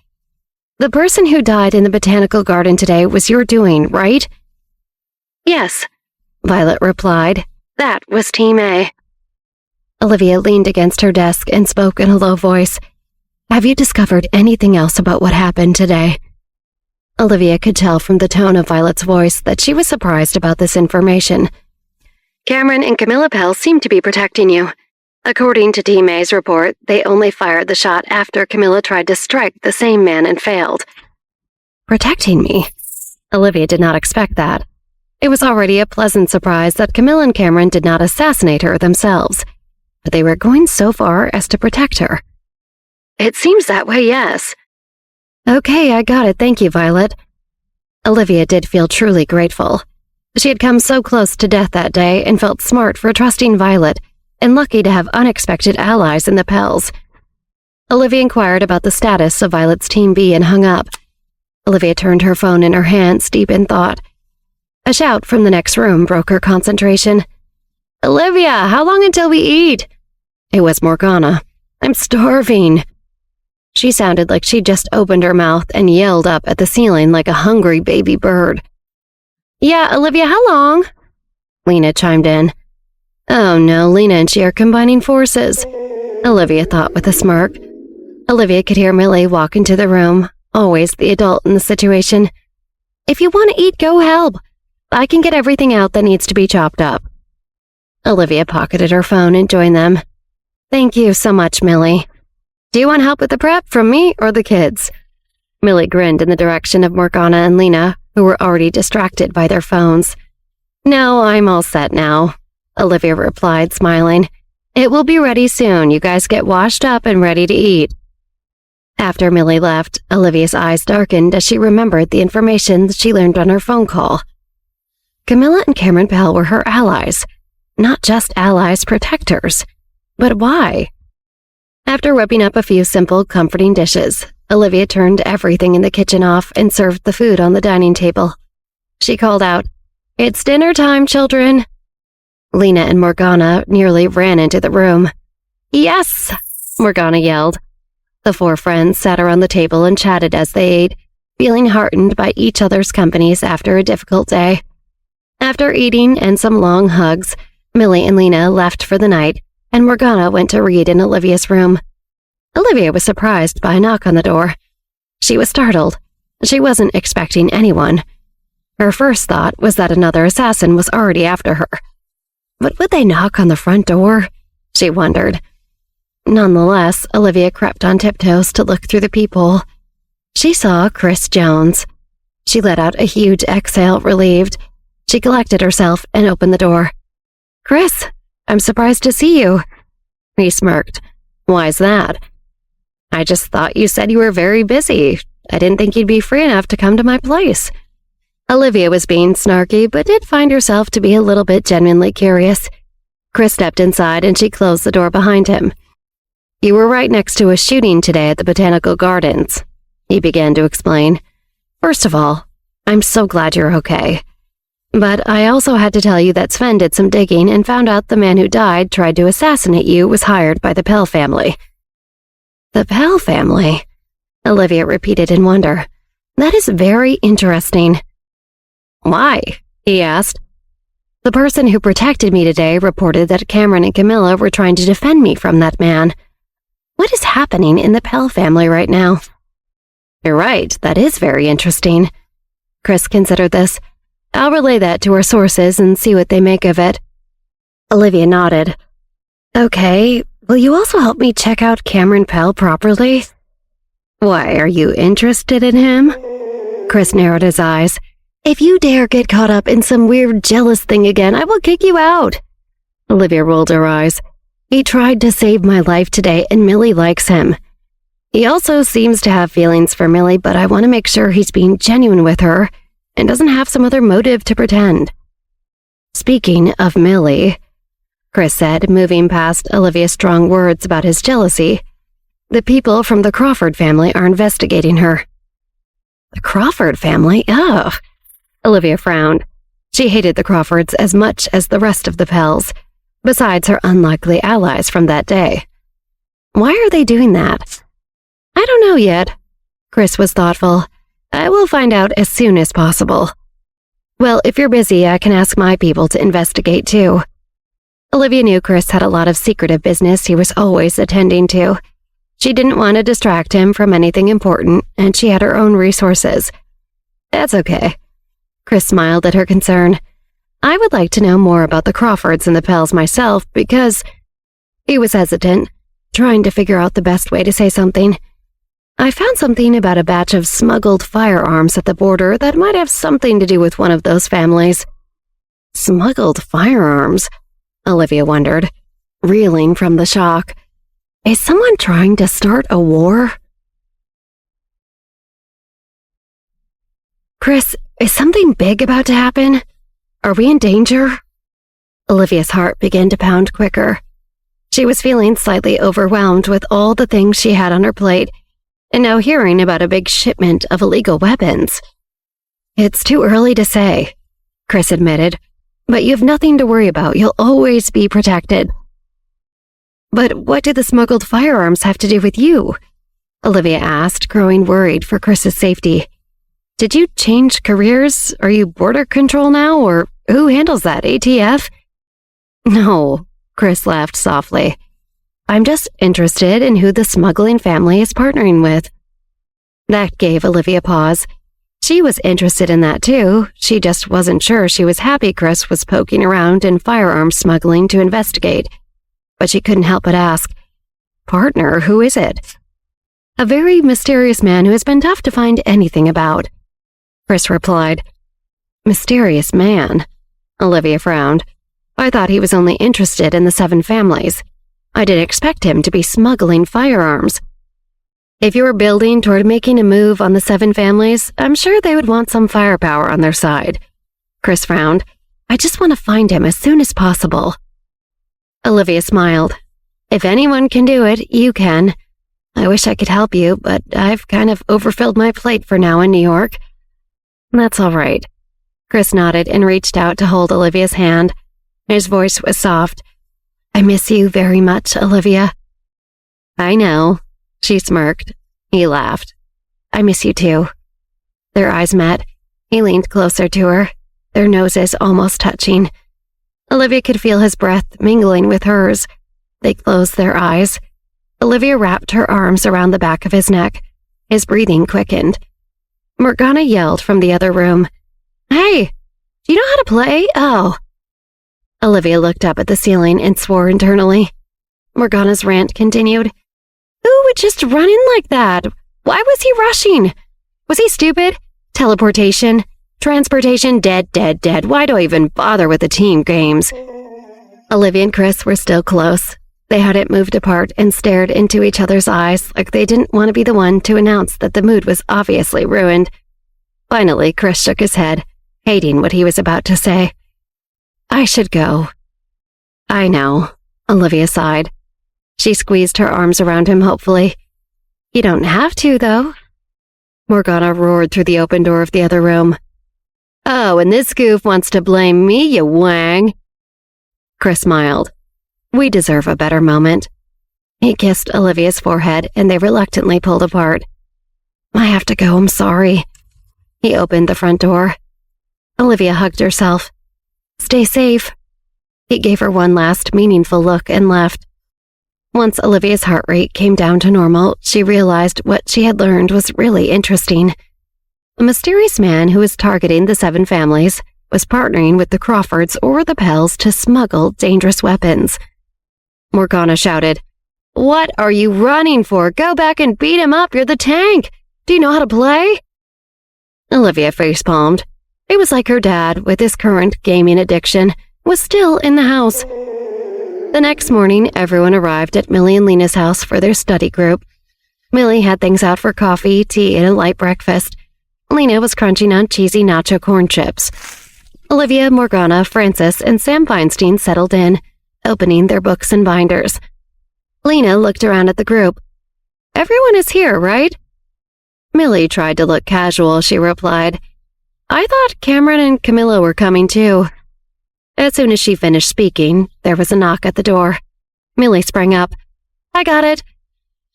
"The person who died in the botanical garden today was your doing, right?" "Yes," Violet replied. "That was Team A." Olivia leaned against her desk and spoke in a low voice. "Have you discovered anything else about what happened today?" Olivia could tell from the tone of Violet's voice that she was surprised about this information. "Cameron and Camilla Pell seem to be protecting you. According to Team A's report, they only fired the shot after Camilla tried to strike the same man and failed." "Protecting me?" Olivia did not expect that. It was already a pleasant surprise that Camilla and Cameron did not assassinate her themselves, but they were going so far as to protect her. "It seems that way, yes." "Okay, I got it. Thank you, Violet." Olivia did feel truly grateful. She had come so close to death that day and felt smart for trusting Violet, and lucky to have unexpected allies in the Pells. Olivia inquired about the status of Violet's Team B and hung up. Olivia turned her phone in her hands, deep in thought. A shout from the next room broke her concentration. "Olivia, how long until we eat?" It was Morgana. "I'm starving." She sounded like she'd just opened her mouth and yelled up at the ceiling like a hungry baby bird. "Yeah, Olivia, how long?" Lena chimed in. Oh no, Lena and she are combining forces, Olivia thought with a smirk. Olivia could hear Millie walk into the room, always the adult in the situation. "If you want to eat, go help. I can get everything out that needs to be chopped up." Olivia pocketed her phone and joined them. "Thank you so much, Millie. Do you want help with the prep from me or the kids?" Millie grinned in the direction of Morgana and Lena, who were already distracted by their phones. "No, I'm all set now," Olivia replied, smiling. "It will be ready soon. You guys get washed up and ready to eat." After Millie left, Olivia's eyes darkened as she remembered the information that she learned on her phone call. Camilla and Cameron Pell were her allies. Not just allies, protectors. But why? After whipping up a few simple, comforting dishes, Olivia turned everything in the kitchen off and served the food on the dining table. She called out, "It's dinner time, children." Lena and Morgana nearly ran into the room. "Yes!" Morgana yelled. The four friends sat around the table and chatted as they ate, feeling heartened by each other's companies after a difficult day. After eating and some long hugs, Millie and Lena left for the night, and Morgana went to read in Olivia's room. Olivia was surprised by a knock on the door. She was startled. She wasn't expecting anyone. Her first thought was that another assassin was already after her. But would they knock on the front door? She wondered. Nonetheless, Olivia crept on tiptoes to look through the peephole. She saw Chris Jones. She let out a huge exhale, relieved. She collected herself and opened the door. "Chris, I'm surprised to see you." He smirked. "Why's that?" "I just thought you said you were very busy. I didn't think you'd be free enough to come to my place." Olivia was being snarky, but did find herself to be a little bit genuinely curious. Chris stepped inside and she closed the door behind him. "You were right next to a shooting today at the Botanical Gardens," he began to explain. "First of all, I'm so glad you're okay. But I also had to tell you that Sven did some digging and found out the man who died tried to assassinate you was hired by the Pell family." "The Pell family?" Olivia repeated in wonder. "That is very interesting." "Why?" he asked. "The person who protected me today reported that Cameron and Camilla were trying to defend me from that man. What is happening in the Pell family right now?" "You're right, that is very interesting." Chris considered this. "I'll relay that to our sources and see what they make of it." Olivia nodded. "Okay, will you also help me check out Cameron Pell properly?" "Why, are you interested in him?" Chris narrowed his eyes. "If you dare get caught up in some weird jealous thing again, I will kick you out." Olivia rolled her eyes. "He tried to save my life today, and Millie likes him. He also seems to have feelings for Millie, but I want to make sure he's being genuine with her and doesn't have some other motive to pretend." "Speaking of Millie," Chris said, moving past Olivia's strong words about his jealousy, "the people from the Crawford family are investigating her." "The Crawford family? Ugh." Olivia frowned. She hated the Crawfords as much as the rest of the Pells, besides her unlikely allies from that day. "Why are they doing that?" "I don't know yet." Chris was thoughtful. "I will find out as soon as possible." "Well, if you're busy, I can ask my people to investigate too." Olivia knew Chris had a lot of secretive business he was always attending to. She didn't want to distract him from anything important, and she had her own resources. "That's okay." Chris smiled at her concern. "I would like to know more about the Crawfords and the Pells myself because—" He was hesitant, trying to figure out the best way to say something. "I found something about a batch of smuggled firearms at the border that might have something to do with one of those families." "Smuggled firearms?" Olivia wondered, reeling from the shock. Is someone trying to start a war? "Chris, is something big about to happen? Are we in danger?" Olivia's heart began to pound quicker. She was feeling slightly overwhelmed with all the things she had on her plate, and now hearing about a big shipment of illegal weapons. "It's too early to say," Chris admitted, "but you have nothing to worry about. You'll always be protected." "But what do the smuggled firearms have to do with you?" Olivia asked, growing worried for Chris's safety. "Did you change careers? Are you border control now, or who handles that, ATF?" "No," Chris laughed softly. "I'm just interested in who the smuggling family is partnering with." That gave Olivia pause. She was interested in that too. She just wasn't sure she was happy Chris was poking around in firearms smuggling to investigate. But she couldn't help but ask, "Partner, who is it?" A very mysterious man who has been tough to find anything about. Chris replied. Mysterious man? Olivia frowned. I thought he was only interested in the 7 families. I didn't expect him to be smuggling firearms. If you were building toward making a move on the 7 families, I'm sure they would want some firepower on their side. Chris frowned. I just want to find him as soon as possible. Olivia smiled. If anyone can do it, you can. I wish I could help you, but I've kind of overfilled my plate for now in New York. That's all right. Chris nodded and reached out to hold Olivia's hand. His voice was soft. I miss you very much, Olivia. I know, she smirked. He laughed. I miss you too. Their eyes met. He leaned closer to her, their noses almost touching. Olivia could feel his breath mingling with hers. They closed their eyes. Olivia wrapped her arms around the back of his neck. His breathing quickened. Morgana yelled from the other room. Hey, do you know how to play? Oh. Olivia looked up at the ceiling and swore internally. Morgana's rant continued. Who would just run in like that? Why was he rushing? Was he stupid? Teleportation? Transportation? Dead. Why do I even bother with the team games? Olivia and Chris were still close. They hadn't moved apart and stared into each other's eyes like they didn't want to be the one to announce that the mood was obviously ruined. Finally, Chris shook his head, hating what he was about to say. I should go. I know, Olivia sighed. She squeezed her arms around him hopefully. You don't have to, though. Morgana roared through the open door of the other room. Oh, and this goof wants to blame me, you wang. Chris smiled. We deserve a better moment. He kissed Olivia's forehead and they reluctantly pulled apart. I have to go, I'm sorry. He opened the front door. Olivia hugged herself. Stay safe. He gave her one last meaningful look and left. Once Olivia's heart rate came down to normal, she realized what she had learned was really interesting. A mysterious man who was targeting the 7 families was partnering with the Crawfords or the Pells to smuggle dangerous weapons. Morgana shouted, What are you running for? Go back and beat him up, you're the tank! Do you know how to play? Olivia facepalmed. It was like her dad, with his current gaming addiction, was still in the house. The next morning, everyone arrived at Millie and Lena's house for their study group. Millie had things out for coffee, tea, and a light breakfast. Lena was crunching on cheesy nacho corn chips. Olivia, Morgana, Francis, and Sam Feinstein settled in, opening their books and binders. Lena looked around at the group. Everyone is here, right? Millie tried to look casual, she replied. I thought Cameron and Camilla were coming too. As soon as she finished speaking, there was a knock at the door. Millie sprang up. I got it.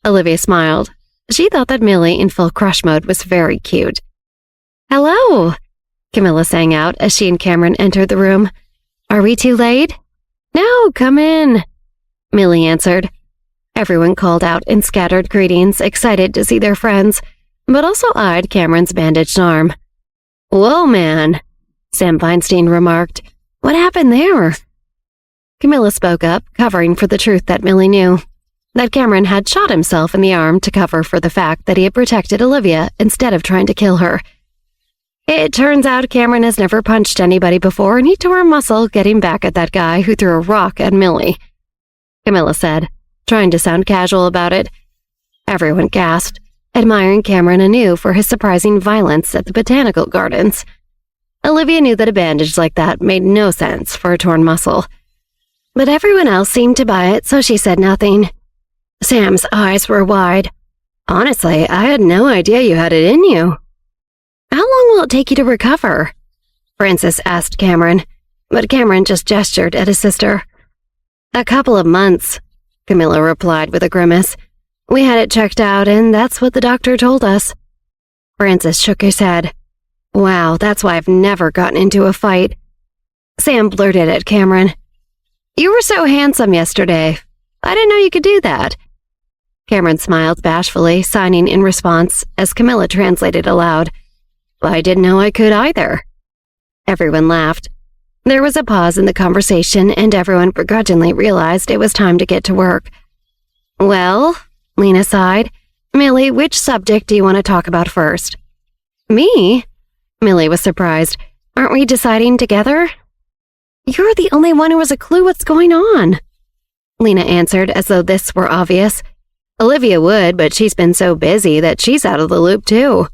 Olivia smiled. She thought that Millie in full crush mode was very cute. Hello, Camilla sang out as she and Cameron entered the room. Are we too late? No, come in, Millie answered. Everyone called out in scattered greetings, excited to see their friends, but also eyed Cameron's bandaged arm. Whoa, man, Sam Feinstein remarked. What happened there? Camilla spoke up, covering for the truth that Millie knew, that Cameron had shot himself in the arm to cover for the fact that he had protected Olivia instead of trying to kill her. It turns out Cameron has never punched anybody before, and he tore a muscle getting back at that guy who threw a rock at Millie, Camilla said, trying to sound casual about it. Everyone gasped, admiring Cameron anew for his surprising violence at the botanical gardens. Olivia knew that a bandage like that made no sense for a torn muscle. But everyone else seemed to buy it, so she said nothing. Sam's eyes were wide. Honestly, I had no idea you had it in you. How long will it take you to recover? Francis asked Cameron, but Cameron just gestured at his sister. A couple of months, Camilla replied with a grimace. We had it checked out, and that's what the doctor told us. Francis shook his head. Wow, that's why I've never gotten into a fight. Sam blurted at Cameron. You were so handsome yesterday. I didn't know you could do that. Cameron smiled bashfully, signing in response as Camilla translated aloud. I didn't know I could either. Everyone laughed. There was a pause in the conversation, and everyone begrudgingly realized it was time to get to work. Well, Lena sighed, Millie, which subject do you want to talk about first? Me? Millie was surprised. Aren't we deciding together? You're the only one who has a clue what's going on. Lena answered as though this were obvious. Olivia would, but she's been so busy that she's out of the loop too.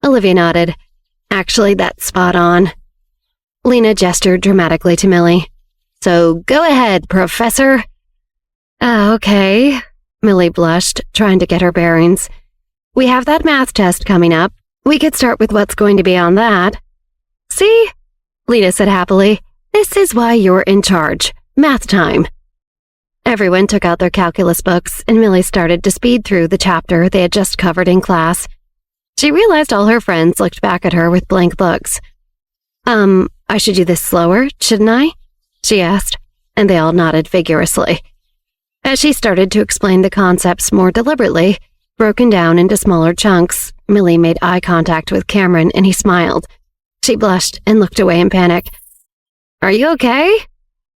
Olivia nodded. Actually, that's spot on. Lena gestured dramatically to Millie. So go ahead, Professor. Okay. Millie blushed, trying to get her bearings. We have that math test coming up. We could start with what's going to be on that. See? Lena said happily. This is why you're in charge. Math time. Everyone took out their calculus books, and Millie started to speed through the chapter they had just covered in class. She realized all her friends looked back at her with blank looks. I should do this slower, shouldn't I? She asked, and they all nodded vigorously. As she started to explain the concepts more deliberately, broken down into smaller chunks, Millie made eye contact with Cameron, and he smiled. She blushed and looked away in panic. Are you okay?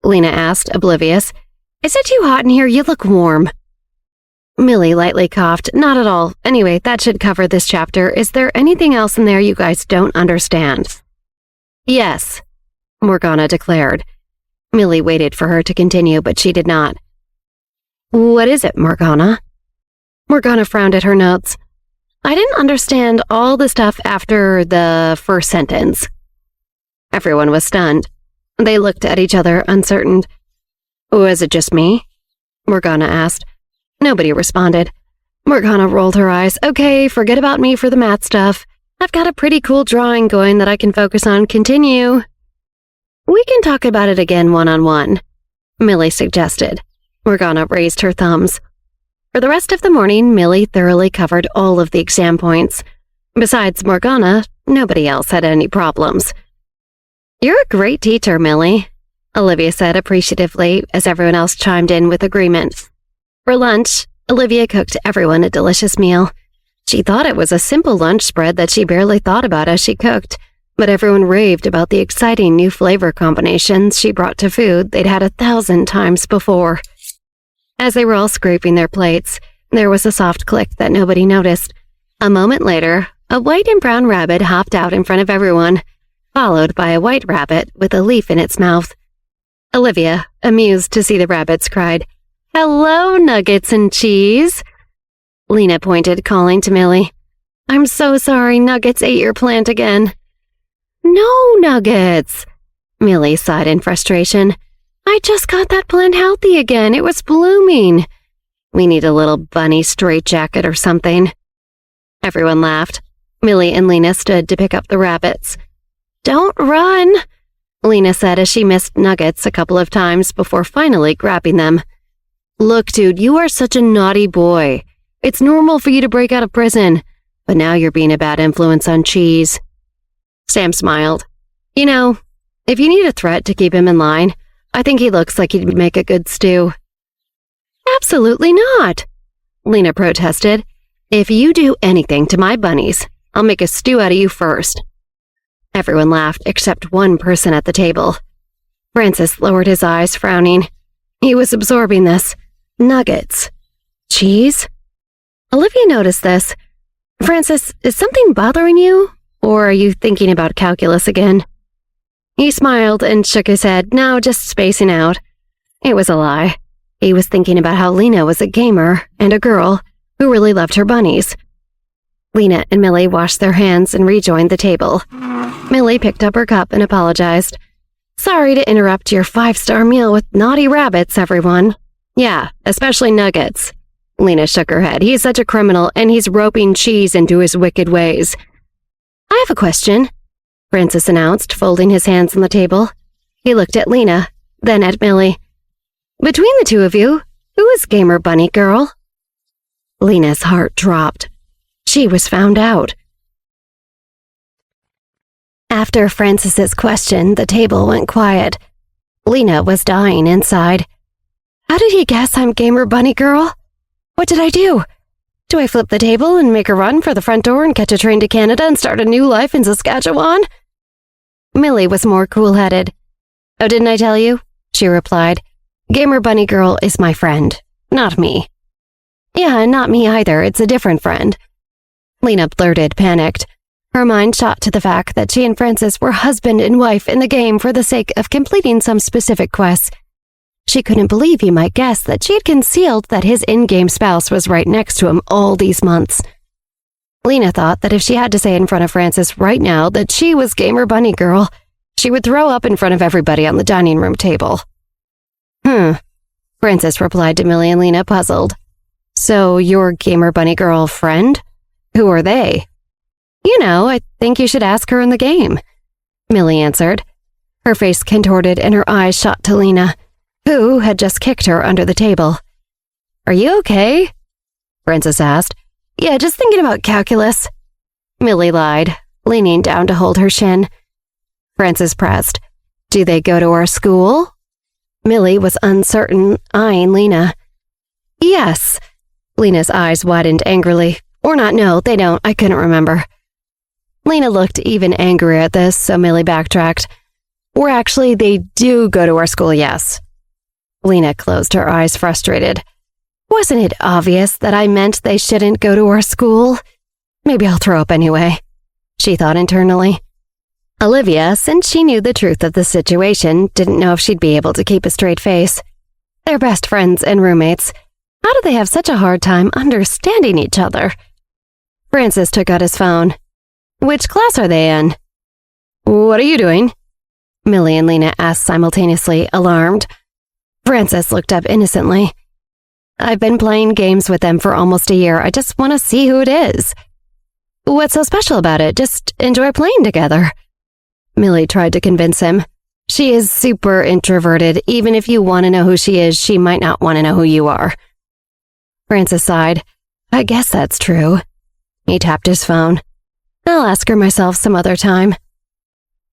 Lena asked, oblivious. Is it too hot in here? You look warm. Millie lightly coughed. Not at all. Anyway, that should cover this chapter. Is there anything else in there you guys don't understand? Yes, Morgana declared. Millie waited for her to continue, but she did not. What is it, Morgana? Morgana frowned at her notes. I didn't understand all the stuff after the first sentence. Everyone was stunned. They looked at each other, uncertain. Was it just me? Morgana asked. Nobody responded. Morgana rolled her eyes. Okay, forget about me for the math stuff. I've got a pretty cool drawing going that I can focus on. Continue. We can talk about it again one-on-one, Millie suggested. Morgana raised her thumbs. For the rest of the morning, Millie thoroughly covered all of the exam points. Besides Morgana, nobody else had any problems. You're a great teacher, Millie, Olivia said appreciatively as everyone else chimed in with agreement. For lunch, Olivia cooked everyone a delicious meal. She thought it was a simple lunch spread that she barely thought about as she cooked, but everyone raved about the exciting new flavor combinations she brought to food they'd had 1,000 times before. As they were all scraping their plates, there was a soft click that nobody noticed. A moment later, a white and brown rabbit hopped out in front of everyone, followed by a white rabbit with a leaf in its mouth. Olivia, amused to see the rabbits, cried, Hello, Nuggets and Cheese. Lena pointed, calling to Millie. I'm so sorry Nuggets ate your plant again. No, Nuggets, Millie sighed in frustration. I just got that plant healthy again. It was blooming. We need a little bunny straitjacket or something. Everyone laughed. Millie and Lena stood to pick up the rabbits. Don't run, Lena said as she missed Nuggets a couple of times before finally grabbing them. Look, dude, you are such a naughty boy. It's normal for you to break out of prison, but now you're being a bad influence on Cheese. Sam smiled. You know, if you need a threat to keep him in line, I think he looks like he'd make a good stew. Absolutely not, Lena protested. If you do anything to my bunnies, I'll make a stew out of you first. Everyone laughed except one person at the table. Francis lowered his eyes, frowning. He was absorbing this. Nuggets. Cheese? Olivia noticed this. Francis, is something bothering you? Or are you thinking about calculus again? He smiled and shook his head. No, just spacing out. It was a lie. He was thinking about how Lena was a gamer and a girl who really loved her bunnies. Lena and Millie washed their hands and rejoined the table. Millie picked up her cup and apologized. Sorry to interrupt your 5-star meal with naughty rabbits, everyone. Yeah, especially Nuggets. Lena shook her head. He's such a criminal, and he's roping Cheese into his wicked ways. I have a question, Francis announced, folding his hands on the table. He looked at Lena, then at Millie. Between the two of you, who is Gamer Bunny Girl? Lena's heart dropped. She was found out. After Francis's question, the table went quiet. Lena was dying inside. How did he guess I'm Gamer Bunny Girl? What did I do? Do I flip the table and make a run for the front door and catch a train to Canada and start a new life in Saskatchewan? Millie was more cool-headed. Oh, didn't I tell you? She replied. Gamer Bunny Girl is my friend, not me. Yeah, not me either. It's a different friend. Lena blurted, panicked. Her mind shot to the fact that she and Francis were husband and wife in the game for the sake of completing some specific quests. She couldn't believe he might guess that she had concealed that his in-game spouse was right next to him all these months. Lena thought that if she had to say in front of Francis right now that she was Gamer Bunny Girl, she would throw up in front of everybody on the dining room table. Francis replied to Millie and Lena, puzzled. So your Gamer Bunny Girl friend? Who are they? You know, I think you should ask her in the game, Millie answered. Her face contorted and her eyes shot to Lena, who had just kicked her under the table. Are you okay? Francis asked. Yeah, just thinking about calculus. Millie lied, leaning down to hold her shin. Francis pressed. Do they go to our school? Millie was uncertain, eyeing Lena. Yes. Lena's eyes widened angrily. Or not, no, they don't. I couldn't remember. Lena looked even angrier at this, so Millie backtracked. Or actually, they do go to our school, yes. Lena closed her eyes, frustrated. Wasn't it obvious that I meant they shouldn't go to our school? Maybe I'll throw up anyway, she thought internally. Olivia, since she knew the truth of the situation, didn't know if she'd be able to keep a straight face. They're best friends and roommates. How do they have such a hard time understanding each other? Francis took out his phone. Which class are they in? What are you doing? Millie and Lena asked simultaneously, alarmed. Francis looked up innocently. I've been playing games with them for almost a year. I just want to see who it is. What's so special about it? Just enjoy playing together. Millie tried to convince him. She is super introverted. Even if you want to know who she is, she might not want to know who you are. Francis sighed. I guess that's true. He tapped his phone. I'll ask her myself some other time.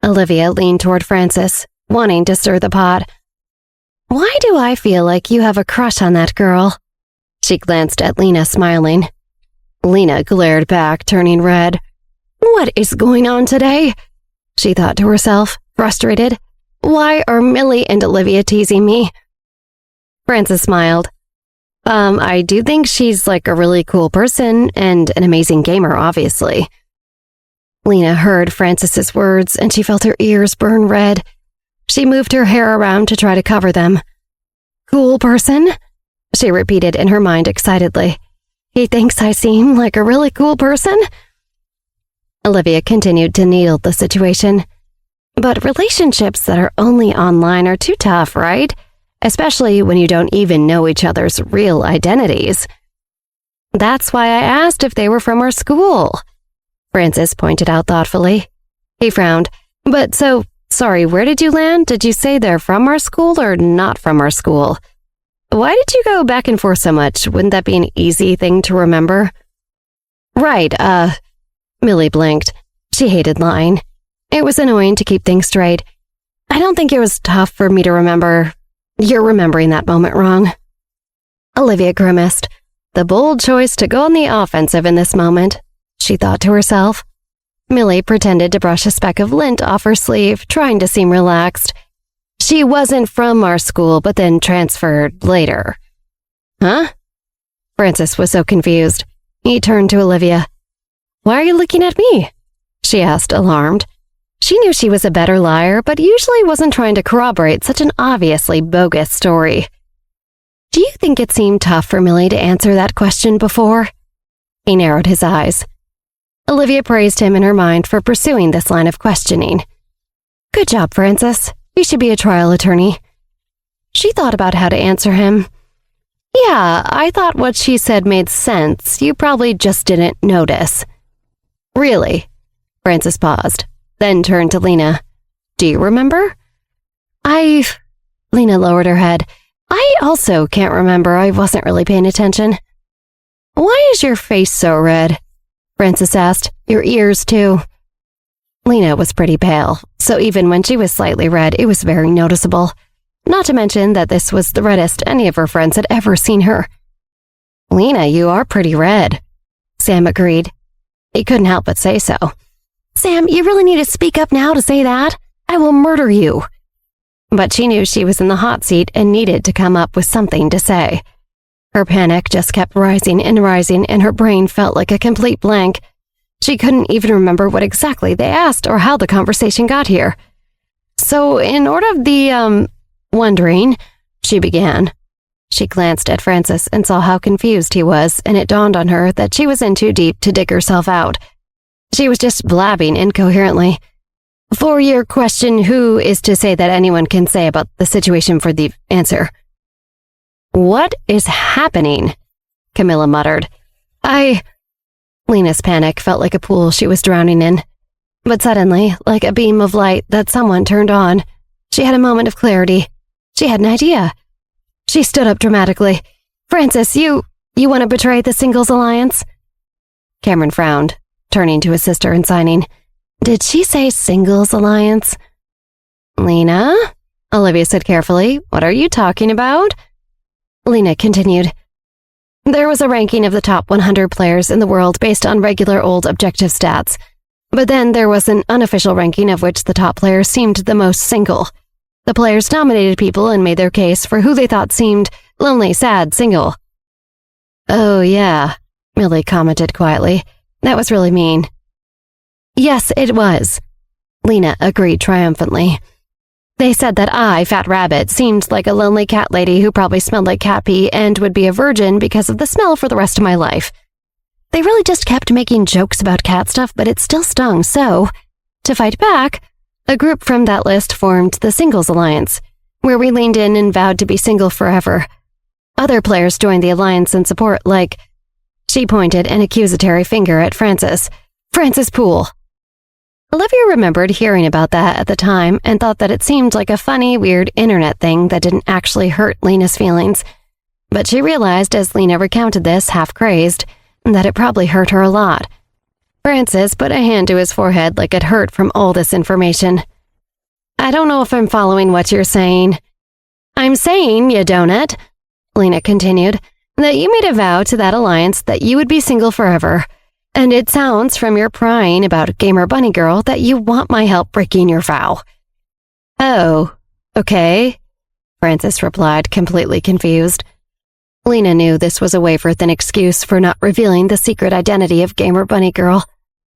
Olivia leaned toward Francis, wanting to stir the pot. Why do I feel like you have a crush on that girl? She glanced at Lena, smiling. Lena glared back, turning red. What is going on today? She thought to herself, frustrated. Why are Millie and Olivia teasing me? Francis smiled. I do think she's like a really cool person and an amazing gamer, obviously. Lena heard Francis's words and she felt her ears burn red. She moved her hair around to try to cover them. Cool person? She repeated in her mind excitedly. He thinks I seem like a really cool person? Olivia continued to needle the situation. But relationships that are only online are too tough, right? Especially when you don't even know each other's real identities. That's why I asked if they were from our school, Francis pointed out thoughtfully. He frowned. But so, sorry, where did you land? Did you say they're from our school or not from our school? Why did you go back and forth so much? Wouldn't that be an easy thing to remember? Right, Millie blinked. She hated lying. It was annoying to keep things straight. I don't think it was tough for me to remember. You're remembering that moment wrong. Olivia grimaced. The bold choice to go on the offensive in this moment, she thought to herself. Millie pretended to brush a speck of lint off her sleeve, trying to seem relaxed. She wasn't from our school, but then transferred later. Huh? Francis was so confused. He turned to Olivia. Why are you looking at me? She asked, alarmed. She knew she was a better liar, but usually wasn't trying to corroborate such an obviously bogus story. Do you think it seemed tough for Millie to answer that question before? He narrowed his eyes. Olivia praised him in her mind for pursuing this line of questioning. Good job, Francis. You should be a trial attorney. She thought about how to answer him. Yeah, I thought what she said made sense. You probably just didn't notice. Really? Francis paused, then turned to Lena. Do you remember? Lena lowered her head. I also can't remember. I wasn't really paying attention. Why is your face so red? Francis asked. Your ears, too. Lena was pretty pale, so even when she was slightly red, it was very noticeable. Not to mention that this was the reddest any of her friends had ever seen her. Lena, you are pretty red, Sam agreed. He couldn't help but say so. Sam, you really need to speak up now to say that. I will murder you. But she knew she was in the hot seat and needed to come up with something to say. Her panic just kept rising, and her brain felt like a complete blank. She couldn't even remember what exactly they asked or how the conversation got here. So, in order of the, wondering, she began. She glanced at Francis and saw how confused he was, and it dawned on her that she was in too deep to dig herself out. She was just blabbing incoherently. For your question, who is to say that anyone can say about the situation for the answer? What is happening? Camilla muttered. Lena's panic felt like a pool she was drowning in. But suddenly, like a beam of light that someone turned on, she had a moment of clarity. She had an idea. She stood up dramatically. Francis, you want to betray the Singles Alliance? Cameron frowned, turning to his sister and signing. Did she say Singles Alliance? Lena? Olivia said carefully. What are you talking about? Lena continued. There was a ranking of the top 100 players in the world based on regular old objective stats. But then there was an unofficial ranking of which the top players seemed the most single. The players nominated people and made their case for who they thought seemed lonely, sad, single. Oh, yeah, Millie commented quietly. That was really mean. Yes, it was. Lena agreed triumphantly. They said that I, Fat Rabbit, seemed like a lonely cat lady who probably smelled like cat pee and would be a virgin because of the smell for the rest of my life. They really just kept making jokes about cat stuff, but it still stung, so, to fight back, a group from that list formed the Singles Alliance, where we leaned in and vowed to be single forever. Other players joined the alliance in support, like, she pointed an accusatory finger at Francis Poole. Olivia remembered hearing about that at the time and thought that it seemed like a funny, weird internet thing that didn't actually hurt Lena's feelings. But she realized as Lena recounted this, half-crazed, that it probably hurt her a lot. Francis put a hand to his forehead like it hurt from all this information. I don't know if I'm following what you're saying. I'm saying, you donut, Lena continued, that you made a vow to that alliance that you would be single forever. And it sounds from your prying about Gamer Bunny Girl that you want my help breaking your vow. Oh, okay, Francis replied, completely confused. Lena knew this was a wafer-thin excuse for not revealing the secret identity of Gamer Bunny Girl,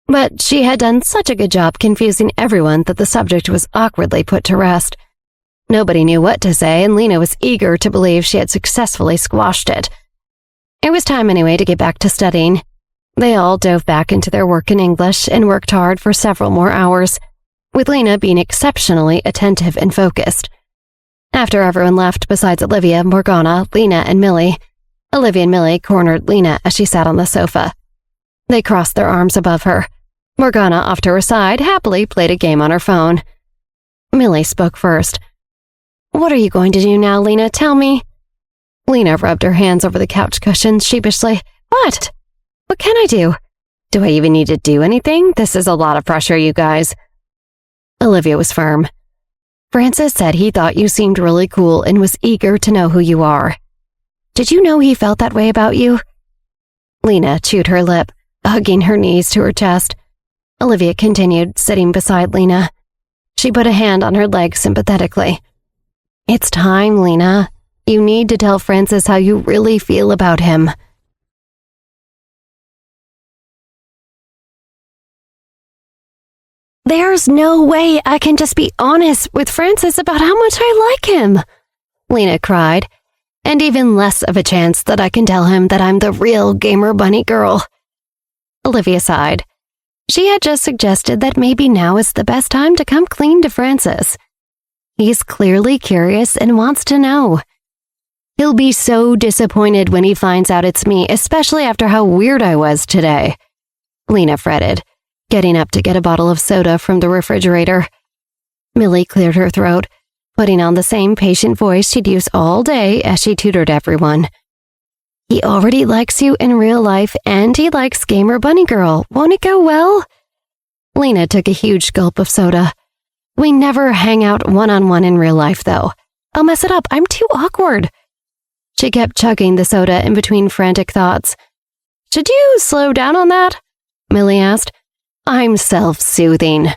but she had done such a good job confusing everyone that the subject was awkwardly put to rest. Nobody knew what to say, and Lena was eager to believe she had successfully squashed it. It was time anyway to get back to studying. They all dove back into their work in English and worked hard for several more hours, with Lena being exceptionally attentive and focused. After everyone left besides Olivia, Morgana, Lena, and Millie, Olivia and Millie cornered Lena as she sat on the sofa. They crossed their arms above her. Morgana, off to her side, happily played a game on her phone. Millie spoke first. What are you going to do now, Lena? Tell me. Lena rubbed her hands over the couch cushions sheepishly. What? What can I do? Do I even need to do anything? This is a lot of pressure, you guys. Olivia was firm. Francis said he thought you seemed really cool and was eager to know who you are. Did you know he felt that way about you? Lena chewed her lip, hugging her knees to her chest. Olivia continued, sitting beside Lena. She put a hand on her leg sympathetically. It's time, Lena. You need to tell Francis how you really feel about him. There's no way I can just be honest with Francis about how much I like him, Lena cried, and even less of a chance that I can tell him that I'm the real Gamer Bunny Girl. Olivia sighed. She had just suggested that maybe now is the best time to come clean to Francis. He's clearly curious and wants to know. He'll be so disappointed when he finds out it's me, especially after how weird I was today, Lena fretted, getting up to get a bottle of soda from the refrigerator. Millie cleared her throat, putting on the same patient voice she'd use all day as she tutored everyone. He already likes you in real life, and he likes Gamer Bunny Girl. Won't it go well? Lena took a huge gulp of soda. We never hang out one-on-one in real life, though. I'll mess it up. I'm too awkward. She kept chugging the soda in between frantic thoughts. Should you slow down on that? Millie asked. I'm self-soothing,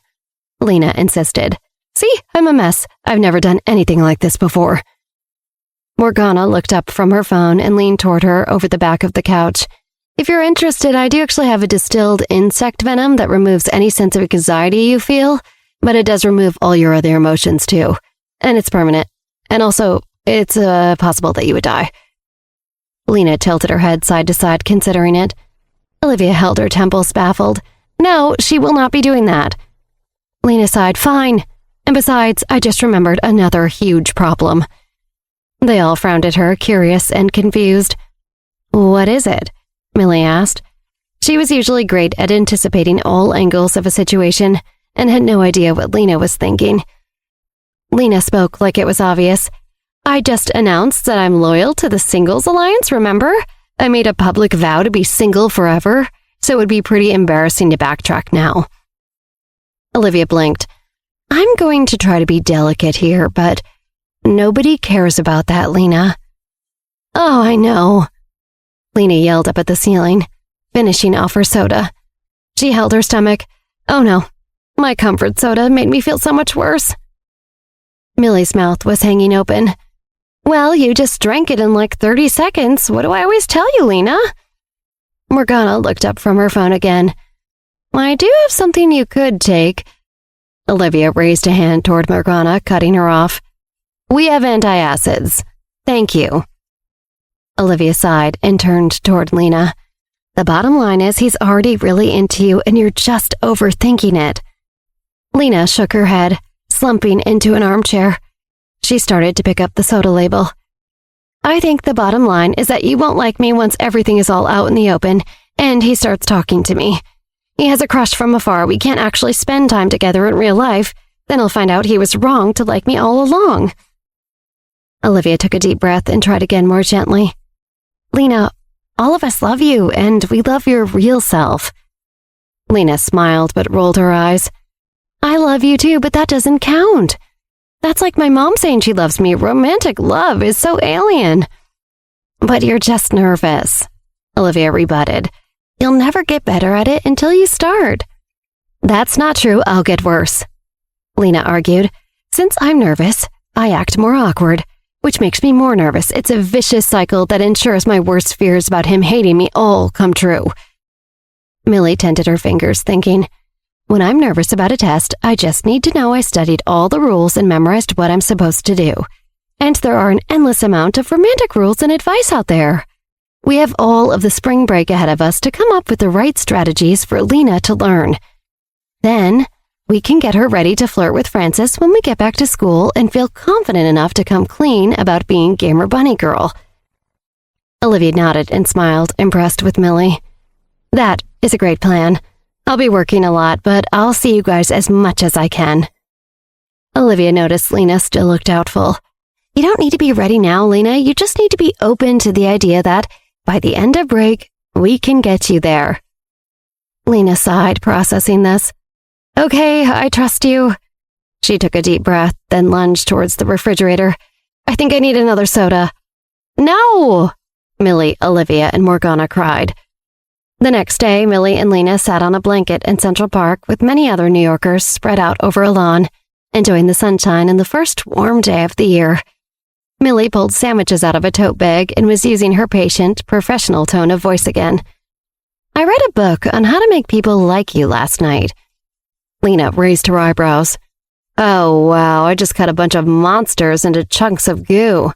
Lena insisted. See, I'm a mess. I've never done anything like this before. Morgana looked up from her phone and leaned toward her over the back of the couch. If you're interested, I do actually have a distilled insect venom that removes any sense of anxiety you feel, but it does remove all your other emotions too. And it's permanent. And also, it's possible that you would die. Lena tilted her head side to side, considering it. Olivia held her temples, baffled. No, she will not be doing that. Lena sighed, fine. And besides, I just remembered another huge problem. They all frowned at her, curious and confused. What is it? Millie asked. She was usually great at anticipating all angles of a situation and had no idea what Lena was thinking. Lena spoke like it was obvious. I just announced that I'm loyal to the Singles Alliance, remember? I made a public vow to be single forever, so it would be pretty embarrassing to backtrack now. Olivia blinked. I'm going to try to be delicate here, but nobody cares about that, Lena. Oh, I know. Lena yelled up at the ceiling, finishing off her soda. She held her stomach. Oh no, my comfort soda made me feel so much worse. Millie's mouth was hanging open. Well, you just drank it in like 30 seconds. What do I always tell you, Lena? Morgana looked up from her phone again. I do have something you could take. Olivia raised a hand toward Morgana, cutting her off. We have antacids. Thank you. Olivia sighed and turned toward Lena. The bottom line is he's already really into you and you're just overthinking it. Lena shook her head, slumping into an armchair. She started to pick up the soda label. I think the bottom line is that you won't like me once everything is all out in the open and he starts talking to me. He has a crush from afar. We can't actually spend time together in real life. Then he'll find out he was wrong to like me all along. Olivia took a deep breath and tried again more gently. Lena, all of us love you, and we love your real self. Lena smiled but rolled her eyes. I love you too, but that doesn't count. That's like my mom saying she loves me. Romantic love is so alien. But you're just nervous, Olivia rebutted. You'll never get better at it until you start. That's not true. I'll get worse, Lena argued. Since I'm nervous, I act more awkward, which makes me more nervous. It's a vicious cycle that ensures my worst fears about him hating me all come true. Millie tented her fingers, thinking, when I'm nervous about a test, I just need to know I studied all the rules and memorized what I'm supposed to do. And there are an endless amount of romantic rules and advice out there. We have all of the spring break ahead of us to come up with the right strategies for Lena to learn. Then, we can get her ready to flirt with Francis when we get back to school and feel confident enough to come clean about being Gamer Bunny Girl. Olivia nodded and smiled, impressed with Millie. That is a great plan. I'll be working a lot, but I'll see you guys as much as I can. Olivia noticed Lena still looked doubtful. You don't need to be ready now, Lena. You just need to be open to the idea that, by the end of break, we can get you there. Lena sighed, processing this. Okay, I trust you. She took a deep breath, then lunged towards the refrigerator. I think I need another soda. No! Millie, Olivia, and Morgana cried. The next day, Millie and Lena sat on a blanket in Central Park with many other New Yorkers spread out over a lawn, enjoying the sunshine and the first warm day of the year. Millie pulled sandwiches out of a tote bag and was using her patient, professional tone of voice again. I read a book on how to make people like you last night. Lena raised her eyebrows. Oh, wow, I just cut a bunch of monsters into chunks of goo.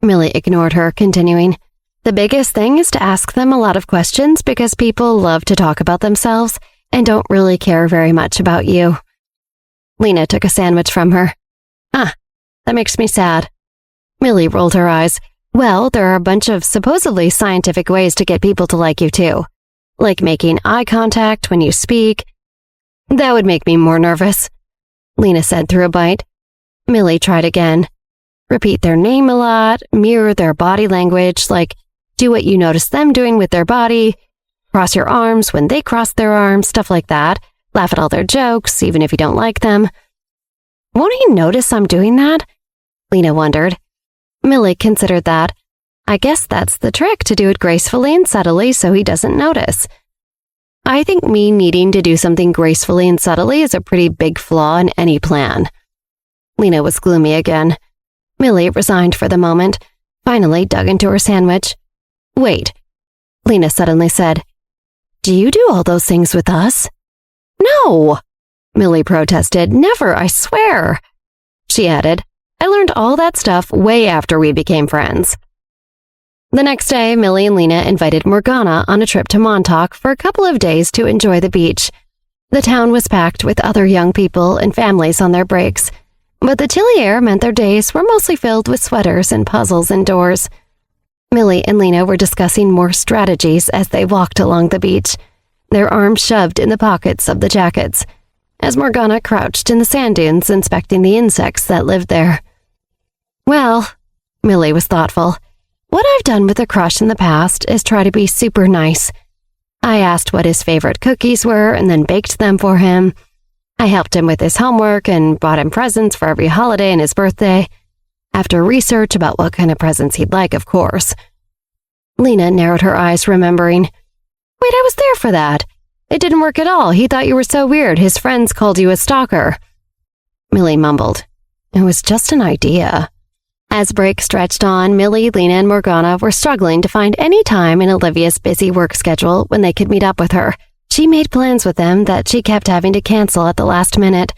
Millie ignored her, continuing. The biggest thing is to ask them a lot of questions because people love to talk about themselves and don't really care very much about you. Lena took a sandwich from her. That makes me sad. Millie rolled her eyes. Well, there are a bunch of supposedly scientific ways to get people to like you too. Like making eye contact when you speak. That would make me more nervous, Lena said through a bite. Millie tried again. Repeat their name a lot, mirror their body language, like do what you notice them doing with their body, cross your arms when they cross their arms, stuff like that. Laugh at all their jokes, even if you don't like them. Won't he notice I'm doing that? Lena wondered. Millie considered that. I guess that's the trick, to do it gracefully and subtly so he doesn't notice. I think me needing to do something gracefully and subtly is a pretty big flaw in any plan. Lena was gloomy again. Millie, resigned for the moment, finally dug into her sandwich. "Wait," Lena suddenly said. "Do you do all those things with us?" "No," Millie protested. "Never, I swear." She added, "I learned all that stuff way after we became friends." The next day, Millie and Lena invited Morgana on a trip to Montauk for a couple of days to enjoy the beach. The town was packed with other young people and families on their breaks, but the chilly air meant their days were mostly filled with sweaters and puzzles indoors. Millie and Lena were discussing more strategies as they walked along the beach, their arms shoved in the pockets of the jackets, as Morgana crouched in the sand dunes inspecting the insects that lived there. "Well," Millie was thoughtful, "what I've done with a crush in the past is try to be super nice. I asked what his favorite cookies were and then baked them for him. I helped him with his homework and bought him presents for every holiday and his birthday. After research about what kind of presents he'd like, of course." Lena narrowed her eyes, remembering. "Wait, I was there for that. It didn't work at all. He thought you were so weird. His friends called you a stalker." Millie mumbled. "It was just an idea." As break stretched on, Millie, Lena, and Morgana were struggling to find any time in Olivia's busy work schedule when they could meet up with her. She made plans with them that she kept having to cancel at the last minute,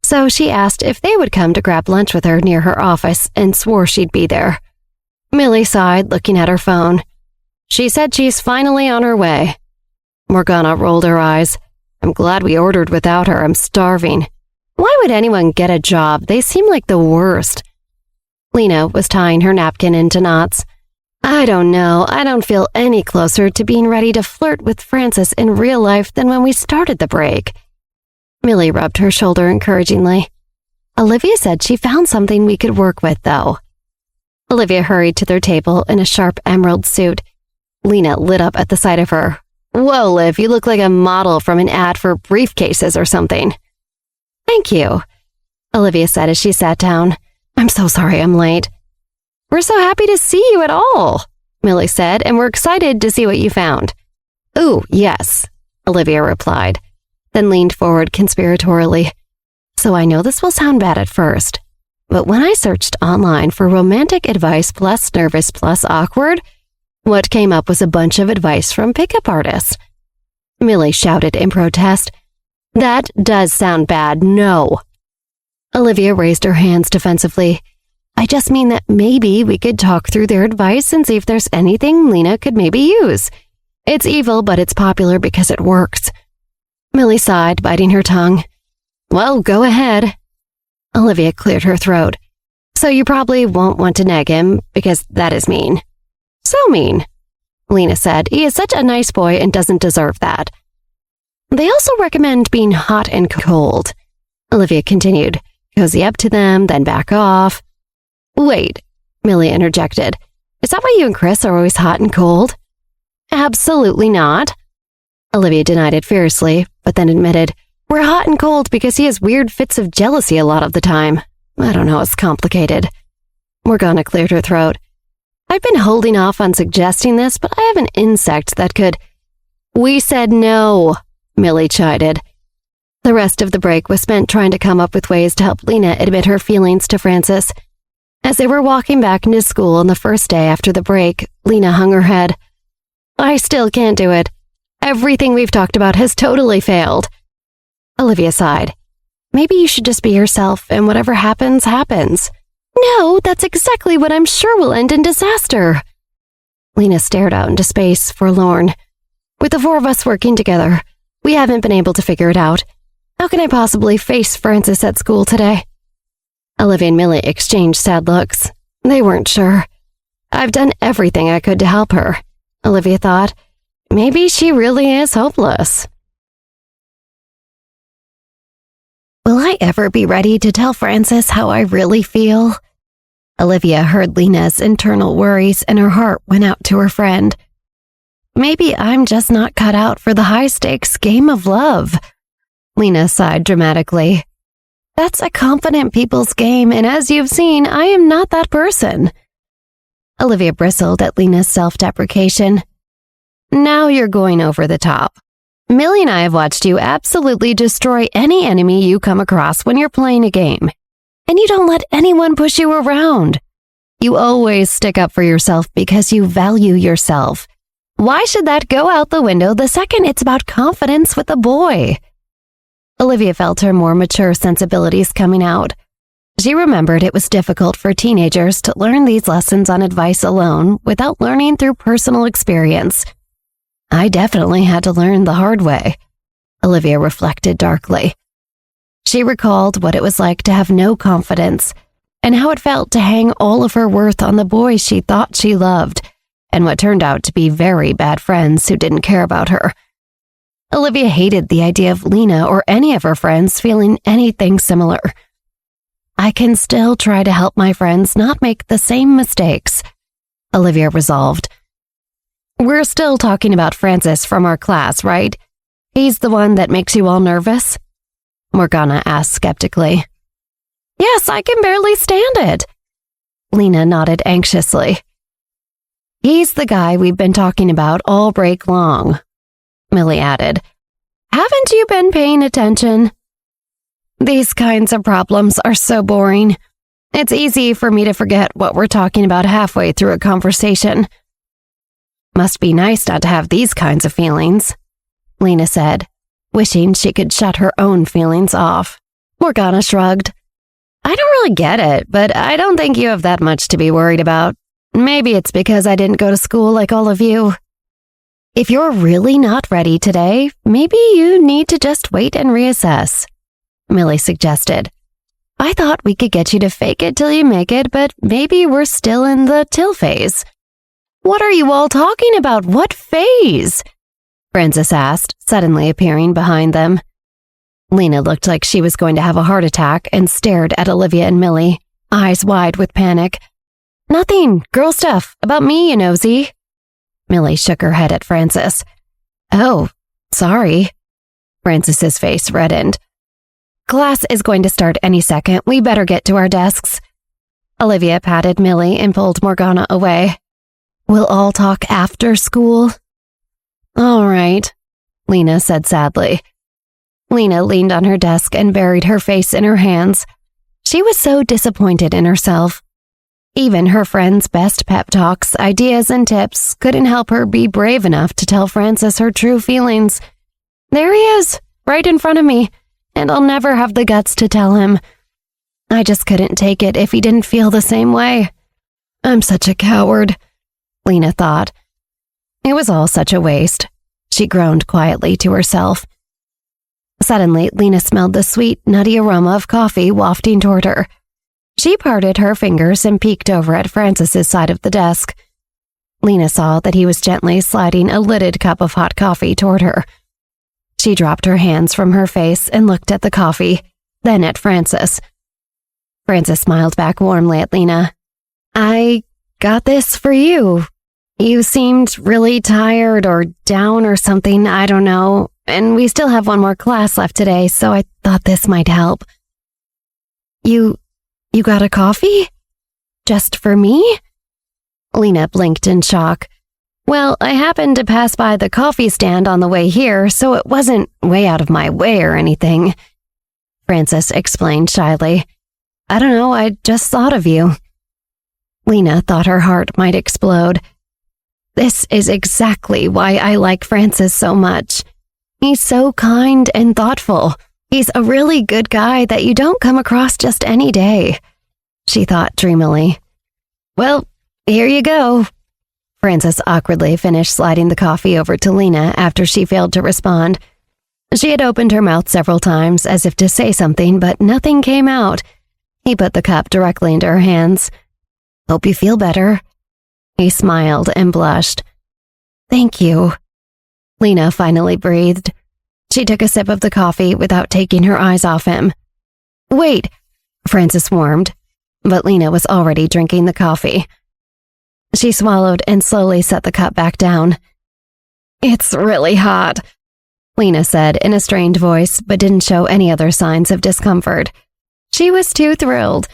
so she asked if they would come to grab lunch with her near her office and swore she'd be there. Millie sighed, looking at her phone. "She said she's finally on her way." Morgana rolled her eyes. "I'm glad we ordered without her. I'm starving. Why would anyone get a job? They seem like the worst." Lena was tying her napkin into knots. "I don't know. I don't feel any closer to being ready to flirt with Francis in real life than when we started the break." Millie rubbed her shoulder encouragingly. "Olivia said she found something we could work with, though." Olivia hurried to their table in a sharp emerald suit. Lena lit up at the sight of her. "Whoa, Liv, you look like a model from an ad for briefcases or something." "Thank you," Olivia said as she sat down. "I'm so sorry I'm late." "We're so happy to see you at all," Millie said, "and we're excited to see what you found." "Ooh, yes," Olivia replied, then leaned forward conspiratorially. "So I know this will sound bad at first, but when I searched online for romantic advice plus nervous plus awkward, what came up was a bunch of advice from pickup artists." Millie shouted in protest. "That does sound bad, no." Olivia raised her hands defensively. "I just mean that maybe we could talk through their advice and see if there's anything Lena could maybe use. It's evil, but it's popular because it works." Millie sighed, biting her tongue. "Well, go ahead." Olivia cleared her throat. "So you probably won't want to nag him, because that is mean." "So mean," Lena said. "He is such a nice boy and doesn't deserve that." "They also recommend being hot and cold," Olivia continued. "Cozy up to them, then back off." "Wait," Millie interjected. "Is that why you and Chris are always hot and cold?" "Absolutely not." Olivia denied it fiercely, but then admitted, "We're hot and cold because he has weird fits of jealousy a lot of the time. I don't know, it's complicated." Morgana cleared her throat. "I've been holding off on suggesting this, but I have an insect that could—" "We said no," Millie chided. The rest of the break was spent trying to come up with ways to help Lena admit her feelings to Francis. As they were walking back into school on the first day after the break, Lena hung her head. "I still can't do it. Everything we've talked about has totally failed." Olivia sighed. "Maybe you should just be yourself and whatever happens, happens." "No, that's exactly what I'm sure will end in disaster." Lena stared out into space, forlorn. "With the four of us working together, we haven't been able to figure it out. How can I possibly face Francis at school today?" Olivia and Millie exchanged sad looks. They weren't sure. "I've done everything I could to help her," Olivia thought. "Maybe she really is hopeless." Will I ever be ready to tell Francis how I really feel? Olivia heard Lena's internal worries and her heart went out to her friend. Maybe I'm just not cut out for the high-stakes game of love. Lena sighed dramatically. That's a confident people's game, and as you've seen, I am not that person. Olivia bristled at Lena's self-deprecation. Now you're going over the top. Millie and I have watched you absolutely destroy any enemy you come across when you're playing a game. And you don't let anyone push you around. You always stick up for yourself because you value yourself. Why should that go out the window the second it's about confidence with a boy? Olivia felt her more mature sensibilities coming out. She remembered it was difficult for teenagers to learn these lessons on advice alone without learning through personal experience. I definitely had to learn the hard way, Olivia reflected darkly. She recalled what it was like to have no confidence and how it felt to hang all of her worth on the boys she thought she loved and what turned out to be very bad friends who didn't care about her. Olivia hated the idea of Lena or any of her friends feeling anything similar. I can still try to help my friends not make the same mistakes, Olivia resolved. We're still talking about Francis from our class, right? He's the one that makes you all nervous? Morgana asked skeptically. Yes, I can barely stand it. Lena nodded anxiously. He's the guy we've been talking about all break long, Millie added. Haven't you been paying attention? These kinds of problems are so boring. It's easy for me to forget what we're talking about halfway through a conversation. Must be nice not to have these kinds of feelings, Lena said, wishing she could shut her own feelings off. Morgana shrugged. I don't really get it, but I don't think you have that much to be worried about. Maybe it's because I didn't go to school like all of you. If you're really not ready today, maybe you need to just wait and reassess, Millie suggested. I thought we could get you to fake it till you make it, but maybe we're still in the till phase. What are you all talking about? What phase? Francis asked, suddenly appearing behind them. Lena looked like she was going to have a heart attack and stared at Olivia and Millie, eyes wide with panic. Nothing, girl stuff, about me, you nosy. Millie shook her head at Francis. Oh, sorry. Francis's face reddened. Class is going to start any second. We better get to our desks. Olivia patted Millie and pulled Morgana away. We'll all talk after school. All right, Lena said sadly. Lena leaned on her desk and buried her face in her hands. She was so disappointed in herself. Even her friend's best pep talks, ideas, and tips couldn't help her be brave enough to tell Francis her true feelings. There he is, right in front of me, and I'll never have the guts to tell him. I just couldn't take it if he didn't feel the same way. I'm such a coward, Lena thought. It was all such a waste. She groaned quietly to herself. Suddenly, Lena smelled the sweet, nutty aroma of coffee wafting toward her. She parted her fingers and peeked over at Francis's side of the desk. Lena saw that he was gently sliding a lidded cup of hot coffee toward her. She dropped her hands from her face and looked at the coffee, then at Francis. Francis smiled back warmly at Lena. I got this for you. You seemed really tired or down or something, I don't know, and we still have one more class left today, so I thought this might help. You got a coffee? Just for me? Lena blinked in shock. Well, I happened to pass by the coffee stand on the way here, so it wasn't way out of my way or anything, Francis explained shyly. I don't know, I just thought of you. Lena thought her heart might explode. This is exactly why I like Francis so much. He's so kind and thoughtful. He's a really good guy that you don't come across just any day, she thought dreamily. Well, here you go. Francis awkwardly finished sliding the coffee over to Lena after she failed to respond. She had opened her mouth several times as if to say something, but nothing came out. He put the cup directly into her hands. Hope you feel better. He smiled and blushed. Thank you. Lena finally breathed. She took a sip of the coffee without taking her eyes off him. Wait, Francis warmed, but Lena was already drinking the coffee. She swallowed and slowly set the cup back down. It's really hot, Lena said in a strained voice, but didn't show any other signs of discomfort. She was too thrilled.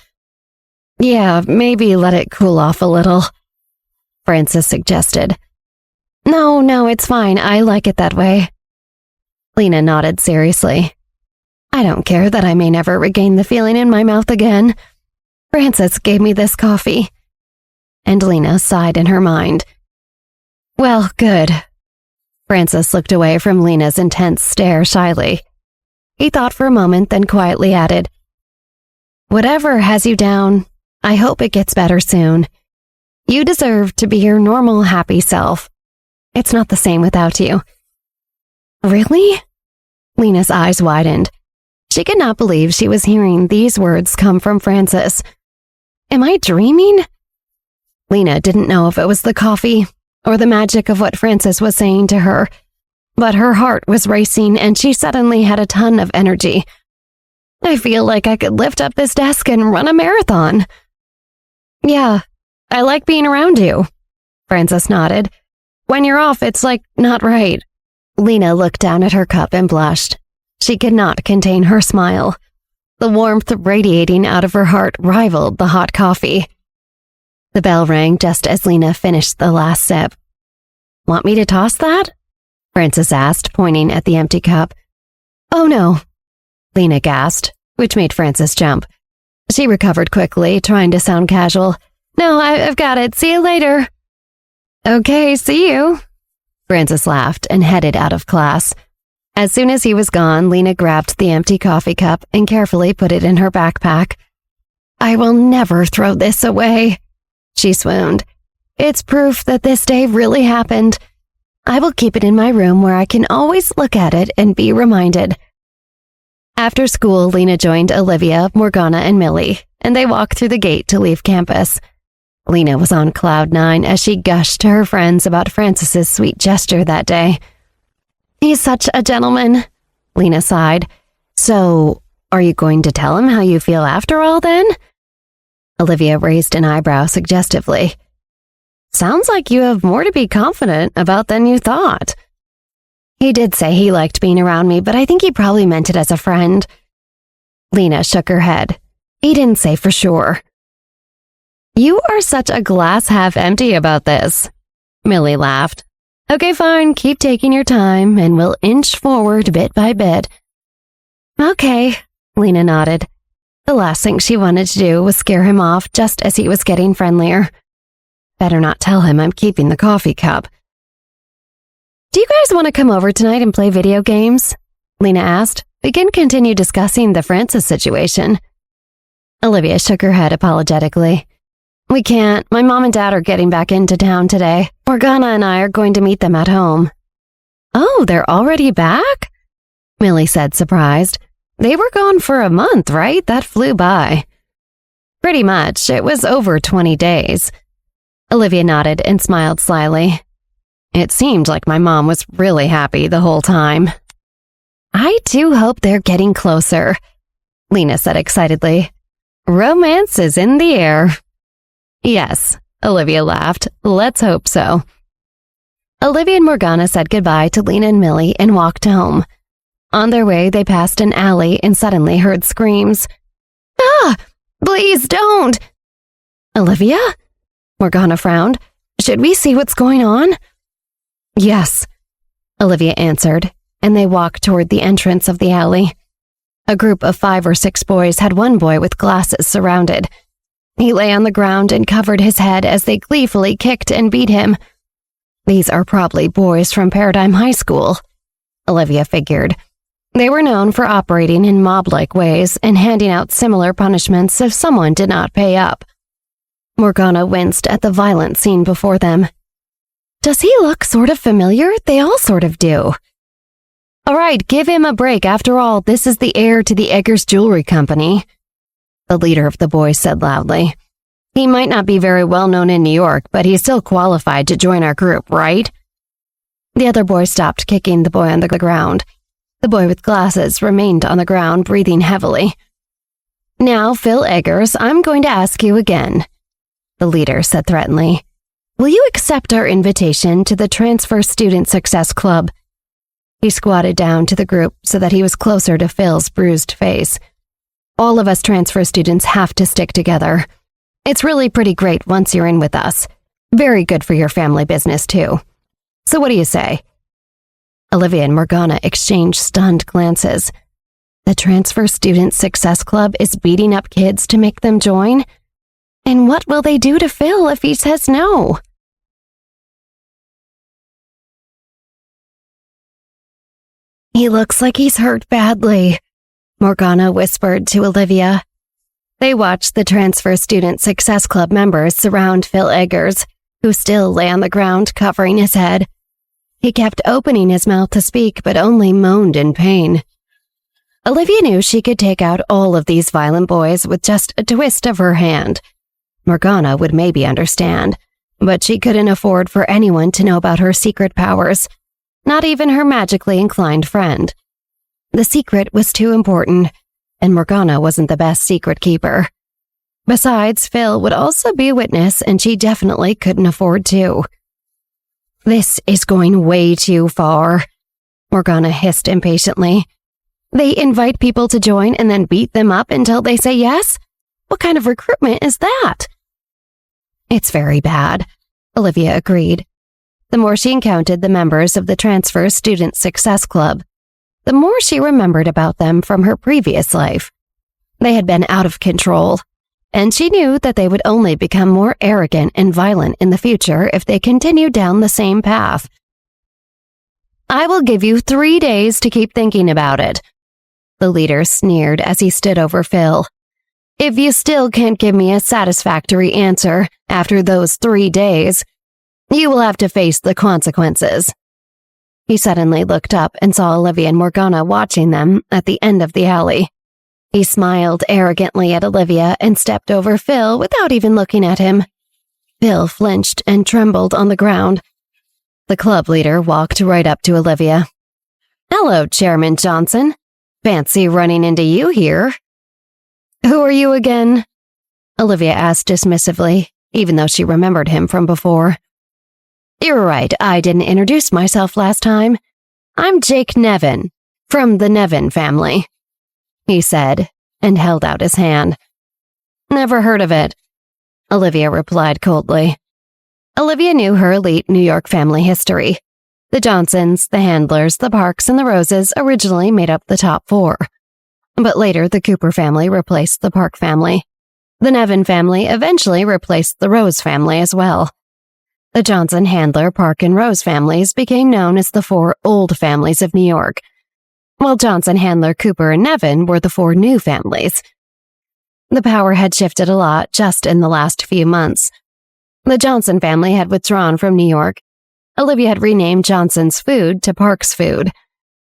Yeah, maybe let it cool off a little, Francis suggested. No, it's fine. I like it that way. Lena nodded seriously. I don't care that I may never regain the feeling in my mouth again. Francis gave me this coffee. and Lena sighed in her mind. Well, good. Francis looked away from Lena's intense stare shyly. He thought for a moment, then quietly added, Whatever has you down, I hope it gets better soon. You deserve to be your normal, happy self. It's not the same without you. Really? Lena's eyes widened. She could not believe she was hearing these words come from Francis. Am I dreaming? Lena didn't know if it was the coffee or the magic of what Francis was saying to her, but her heart was racing and she suddenly had a ton of energy. I feel like I could lift up this desk and run a marathon. Yeah, I like being around you. Francis nodded. When you're off, it's like not right. Lena looked down at her cup and blushed. She could not contain her smile. The warmth radiating out of her heart rivaled the hot coffee. The bell rang just as Lena finished the last sip. Want me to toss that? Francis asked, pointing at the empty cup. Oh no, Lena gasped, which made Francis jump. She recovered quickly, trying to sound casual. No, I've got it. See you later. Okay, see you. Francis laughed and headed out of class. As soon as he was gone, Lena grabbed the empty coffee cup and carefully put it in her backpack. I will never throw this away, she swooned. It's proof that this day really happened. I will keep it in my room where I can always look at it and be reminded. After school, Lena joined Olivia, Morgana, and Millie, and they walked through the gate to leave campus. Lena was on cloud 9 as she gushed to her friends about Francis's sweet gesture that day. He's such a gentleman, Lena sighed. So, are you going to tell him how you feel after all then? Olivia raised an eyebrow suggestively. Sounds like you have more to be confident about than you thought. He did say he liked being around me, but I think he probably meant it as a friend. Lena shook her head. He didn't say for sure. You are such a glass half empty about this. Millie laughed. Okay, fine, keep taking your time, and we'll inch forward bit by bit. Okay, Lena nodded. The last thing she wanted to do was scare him off just as he was getting friendlier. Better not tell him I'm keeping the coffee cup. Do you guys want to come over tonight and play video games? Lena asked. We can continue discussing the Francis situation. Olivia shook her head apologetically. We can't. My mom and dad are getting back into town today. Morgana and I are going to meet them at home. Oh, they're already back? Millie said, surprised. They were gone for a month, right? That flew by. Pretty much. It was over 20 days. Olivia nodded and smiled slyly. It seemed like my mom was really happy the whole time. I do hope they're getting closer, Lena said excitedly. Romance is in the air. Yes, Olivia laughed. Let's hope so. Olivia and Morgana said goodbye to Lena and Millie and walked home. On their way, they passed an alley and suddenly heard screams. Ah! Please don't! Olivia? Morgana frowned. Should we see what's going on? Yes, Olivia answered, and they walked toward the entrance of the alley. A group of 5 or 6 boys had one boy with glasses surrounded. He lay on the ground and covered his head as they gleefully kicked and beat him. These are probably boys from Paradigm High School, Olivia figured. They were known for operating in mob-like ways and handing out similar punishments if someone did not pay up. Morgana winced at the violent scene before them. Does he look sort of familiar? They all sort of do. All right, give him a break. After all, this is the heir to the Eggers Jewelry Company, the leader of the boys said loudly. He might not be very well known in New York, but he's still qualified to join our group, right? The other boy stopped kicking the boy on the ground. The boy with glasses remained on the ground, breathing heavily. Now, Phil Eggers, I'm going to ask you again, the leader said threateningly. Will you accept our invitation to the Transfer Student Success Club? He squatted down to the group so that he was closer to Phil's bruised face. All of us transfer students have to stick together. It's really pretty great once you're in with us. Very good for your family business, too. So what do you say? Olivia and Morgana exchanged stunned glances. The Transfer Student Success Club is beating up kids to make them join? And what will they do to Phil if he says no? He looks like he's hurt badly, Morgana whispered to Olivia. They watched the Transfer Student Success Club members surround Phil Eggers, who still lay on the ground covering his head. He kept opening his mouth to speak, but only moaned in pain. Olivia knew she could take out all of these violent boys with just a twist of her hand. Morgana would maybe understand, but she couldn't afford for anyone to know about her secret powers, not even her magically inclined friend. The secret was too important, and Morgana wasn't the best secret keeper. Besides, Phil would also be a witness, and she definitely couldn't afford to. This is going way too far, Morgana hissed impatiently. They invite people to join and then beat them up until they say yes? What kind of recruitment is that? It's very bad, Olivia agreed. The more she encountered the members of the Transfer Student Success Club, the more she remembered about them from her previous life. They had been out of control, and she knew that they would only become more arrogant and violent in the future if they continued down the same path. I will give you 3 days to keep thinking about it, the leader sneered as he stood over Phil. If you still can't give me a satisfactory answer after those 3 days, you will have to face the consequences. He suddenly looked up and saw Olivia and Morgana watching them at the end of the alley. He smiled arrogantly at Olivia and stepped over Phil without even looking at him. Phil flinched and trembled on the ground. The club leader walked right up to Olivia. Hello, Chairman Johnson. Fancy running into you here. Who are you again? Olivia asked dismissively, even though she remembered him from before. You're right, I didn't introduce myself last time. I'm Jake Nevin, from the Nevin family, he said, and held out his hand. Never heard of it, Olivia replied coldly. Olivia knew her elite New York family history. The Johnsons, the Handlers, the Parks, and the Roses originally made up the top 4. But later, the Cooper family replaced the Park family. The Nevin family eventually replaced the Rose family as well. The Johnson, Handler, Park, and Rose families became known as the 4 old families of New York, while Johnson, Handler, Cooper, and Nevin were the 4 new families. The power had shifted a lot just in the last few months. The Johnson family had withdrawn from New York. Olivia had renamed Johnson's Food to Park's Food,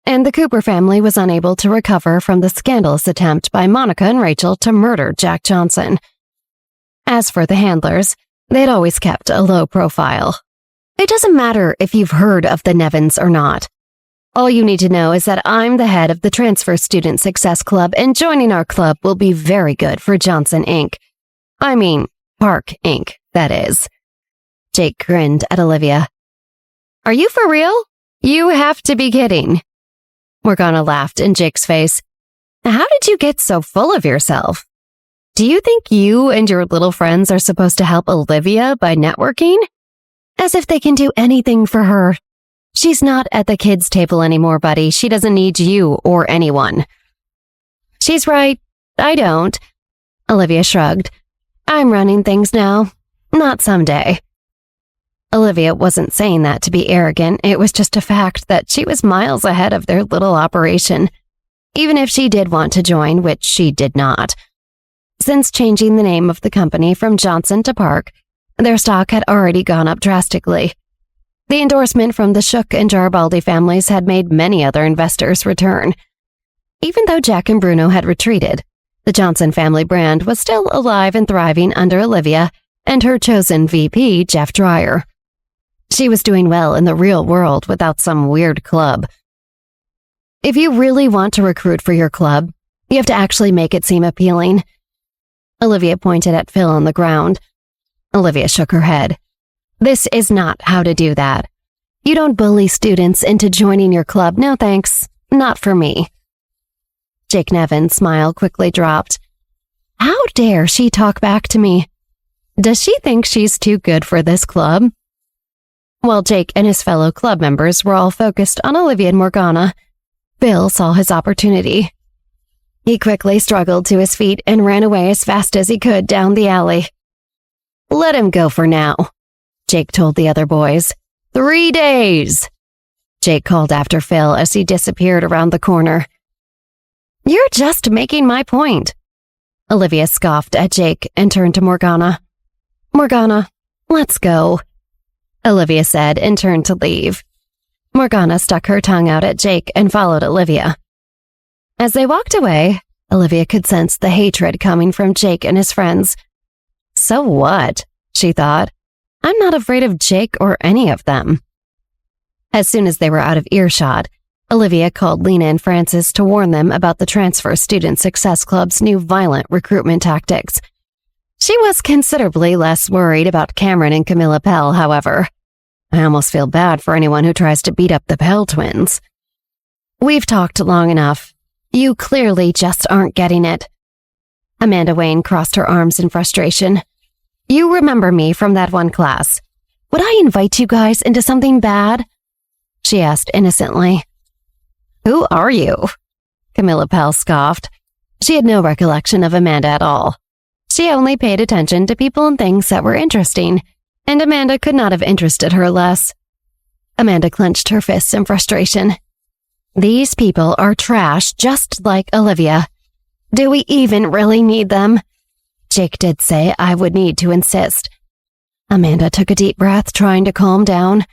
and the Cooper family was unable to recover from the scandalous attempt by Monica and Rachel to murder Jack Johnson. As for the Handlers, they had always kept a low profile. It doesn't matter if you've heard of the Nevins or not. All you need to know is that I'm the head of the Transfer Student Success Club, and joining our club will be very good for Johnson Inc. I mean, Park Inc., that is. Jake grinned at Olivia. Are you for real? You have to be kidding. Morgana laughed in Jake's face. How did you get so full of yourself? Do you think you and your little friends are supposed to help Olivia by networking? As if they can do anything for her. She's not at the kids' table anymore, buddy. She doesn't need you or anyone. She's right. I don't. Olivia shrugged. I'm running things now. Not someday. Olivia wasn't saying that to be arrogant. It was just a fact that she was miles ahead of their little operation, even if she did want to join, which she did not. Since changing the name of the company from Johnson to Park, their stock had already gone up drastically. The endorsement from the Shook and Jarbaldi families had made many other investors return. Even though Jack and Bruno had retreated, the Johnson family brand was still alive and thriving under Olivia and her chosen VP, Jeff Dreyer. She was doing well in the real world without some weird club. If you really want to recruit for your club, you have to actually make it seem appealing. Olivia pointed at Phil on the ground. Olivia shook her head. This is not how to do that. You don't bully students into joining your club. No thanks. Not for me. Jake Nevin's smile quickly dropped. How dare she talk back to me? Does she think she's too good for this club? While Jake and his fellow club members were all focused on Olivia and Morgana, Phil saw his opportunity. He quickly struggled to his feet and ran away as fast as he could down the alley. Let him go for now, Jake told the other boys. 3 days, Jake called after Phil as he disappeared around the corner. You're just making my point. Olivia scoffed at Jake and turned to Morgana. Morgana, let's go, Olivia said and turned to leave. Morgana stuck her tongue out at Jake and followed Olivia. As they walked away, Olivia could sense the hatred coming from Jake and his friends. So what? She thought. I'm not afraid of Jake or any of them. As soon as they were out of earshot, Olivia called Lena and Francis to warn them about the Transfer Student Success Club's new violent recruitment tactics. She was considerably less worried about Cameron and Camilla Pell, however. I almost feel bad for anyone who tries to beat up the Pell twins. We've talked long enough. You clearly just aren't getting it. Amanda Wayne crossed her arms in frustration. You remember me from that one class. Would I invite you guys into something bad? She asked innocently. Who are you? Camilla Pell scoffed. She had no recollection of Amanda at all. She only paid attention to people and things that were interesting, and Amanda could not have interested her less. Amanda clenched her fists in frustration. These people are trash, just like Olivia. Do we even really need them? Jake did say I would need to insist. Amanda took a deep breath, trying to calm down.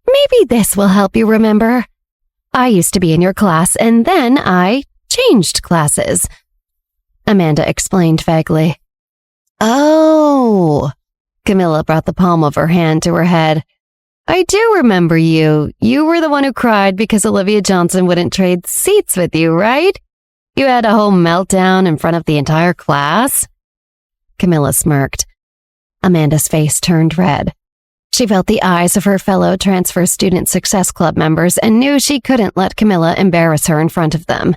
Maybe this will help you remember. I used to be in your class, and then I changed classes. Amanda explained vaguely. Oh, Camilla brought the palm of her hand to her head. I do remember you. You were the one who cried because Olivia Johnson wouldn't trade seats with you, right? You had a whole meltdown in front of the entire class? Camilla smirked. Amanda's face turned red. She felt the eyes of her fellow Transfer Student Success Club members and knew she couldn't let Camilla embarrass her in front of them.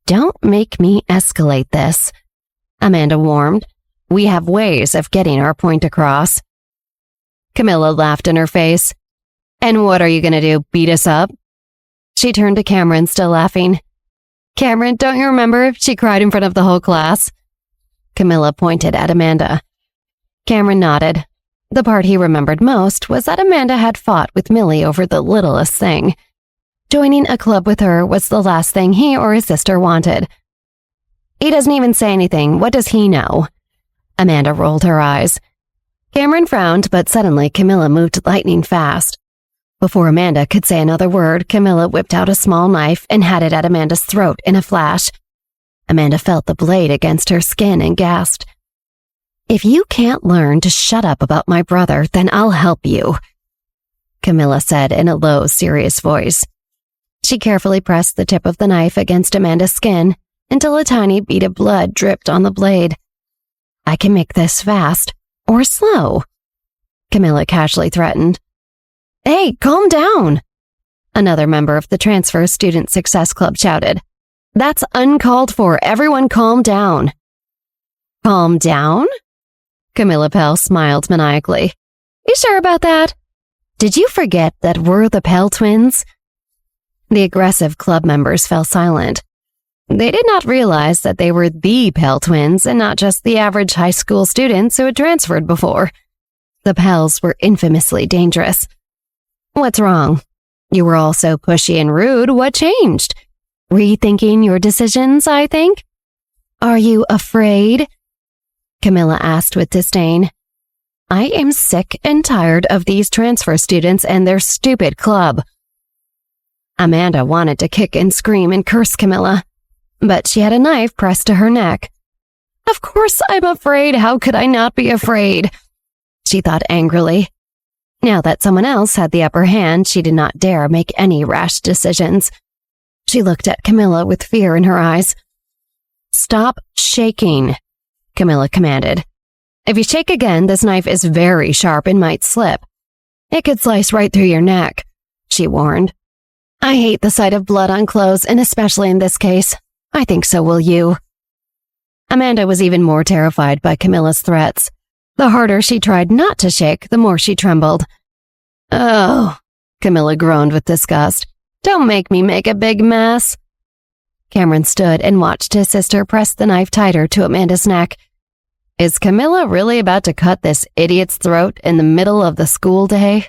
Don't make me escalate this, Amanda warned. We have ways of getting our point across. Camilla laughed in her face. And what are you going to do, beat us up? She turned to Cameron, still laughing. Cameron, don't you remember? She cried in front of the whole class. Camilla pointed at Amanda. Cameron nodded. The part he remembered most was that Amanda had fought with Millie over the littlest thing. Joining a club with her was the last thing he or his sister wanted. He doesn't even say anything. What does he know? Amanda rolled her eyes. Cameron frowned, but suddenly Camilla moved lightning fast. Before Amanda could say another word, Camilla whipped out a small knife and had it at Amanda's throat in a flash. Amanda felt the blade against her skin and gasped. If you can't learn to shut up about my brother, then I'll help you, Camilla said in a low, serious voice. She carefully pressed the tip of the knife against Amanda's skin until a tiny bead of blood dripped on the blade. I can make this fast or slow, Camilla casually threatened. Hey, calm down, another member of the Transfer Student Success Club shouted. That's uncalled for. Everyone calm down. Calm down? Camilla Pell smiled maniacally. You sure about that? Did you forget that we're the Pell twins? The aggressive club members fell silent. They did not realize that they were the Pell twins and not just the average high school students who had transferred before. The Pells were infamously dangerous. What's wrong? You were all so pushy and rude. What changed? Rethinking your decisions, I think? Are you afraid? Camilla asked with disdain. I am sick and tired of these transfer students and their stupid club. Amanda wanted to kick and scream and curse Camilla, but she had a knife pressed to her neck. Of course I'm afraid. How could I not be afraid? She thought angrily. Now that someone else had the upper hand, she did not dare make any rash decisions. She looked at Camilla with fear in her eyes. Stop shaking, Camilla commanded. If you shake again, this knife is very sharp and might slip. It could slice right through your neck, she warned. I hate the sight of blood on clothes, and especially in this case. I think so will you. Amanda was even more terrified by Camilla's threats. The harder she tried not to shake, the more she trembled. Oh, Camilla groaned with disgust. Don't make me make a big mess. Cameron stood and watched his sister press the knife tighter to Amanda's neck. Is Camilla really about to cut this idiot's throat in the middle of the school day?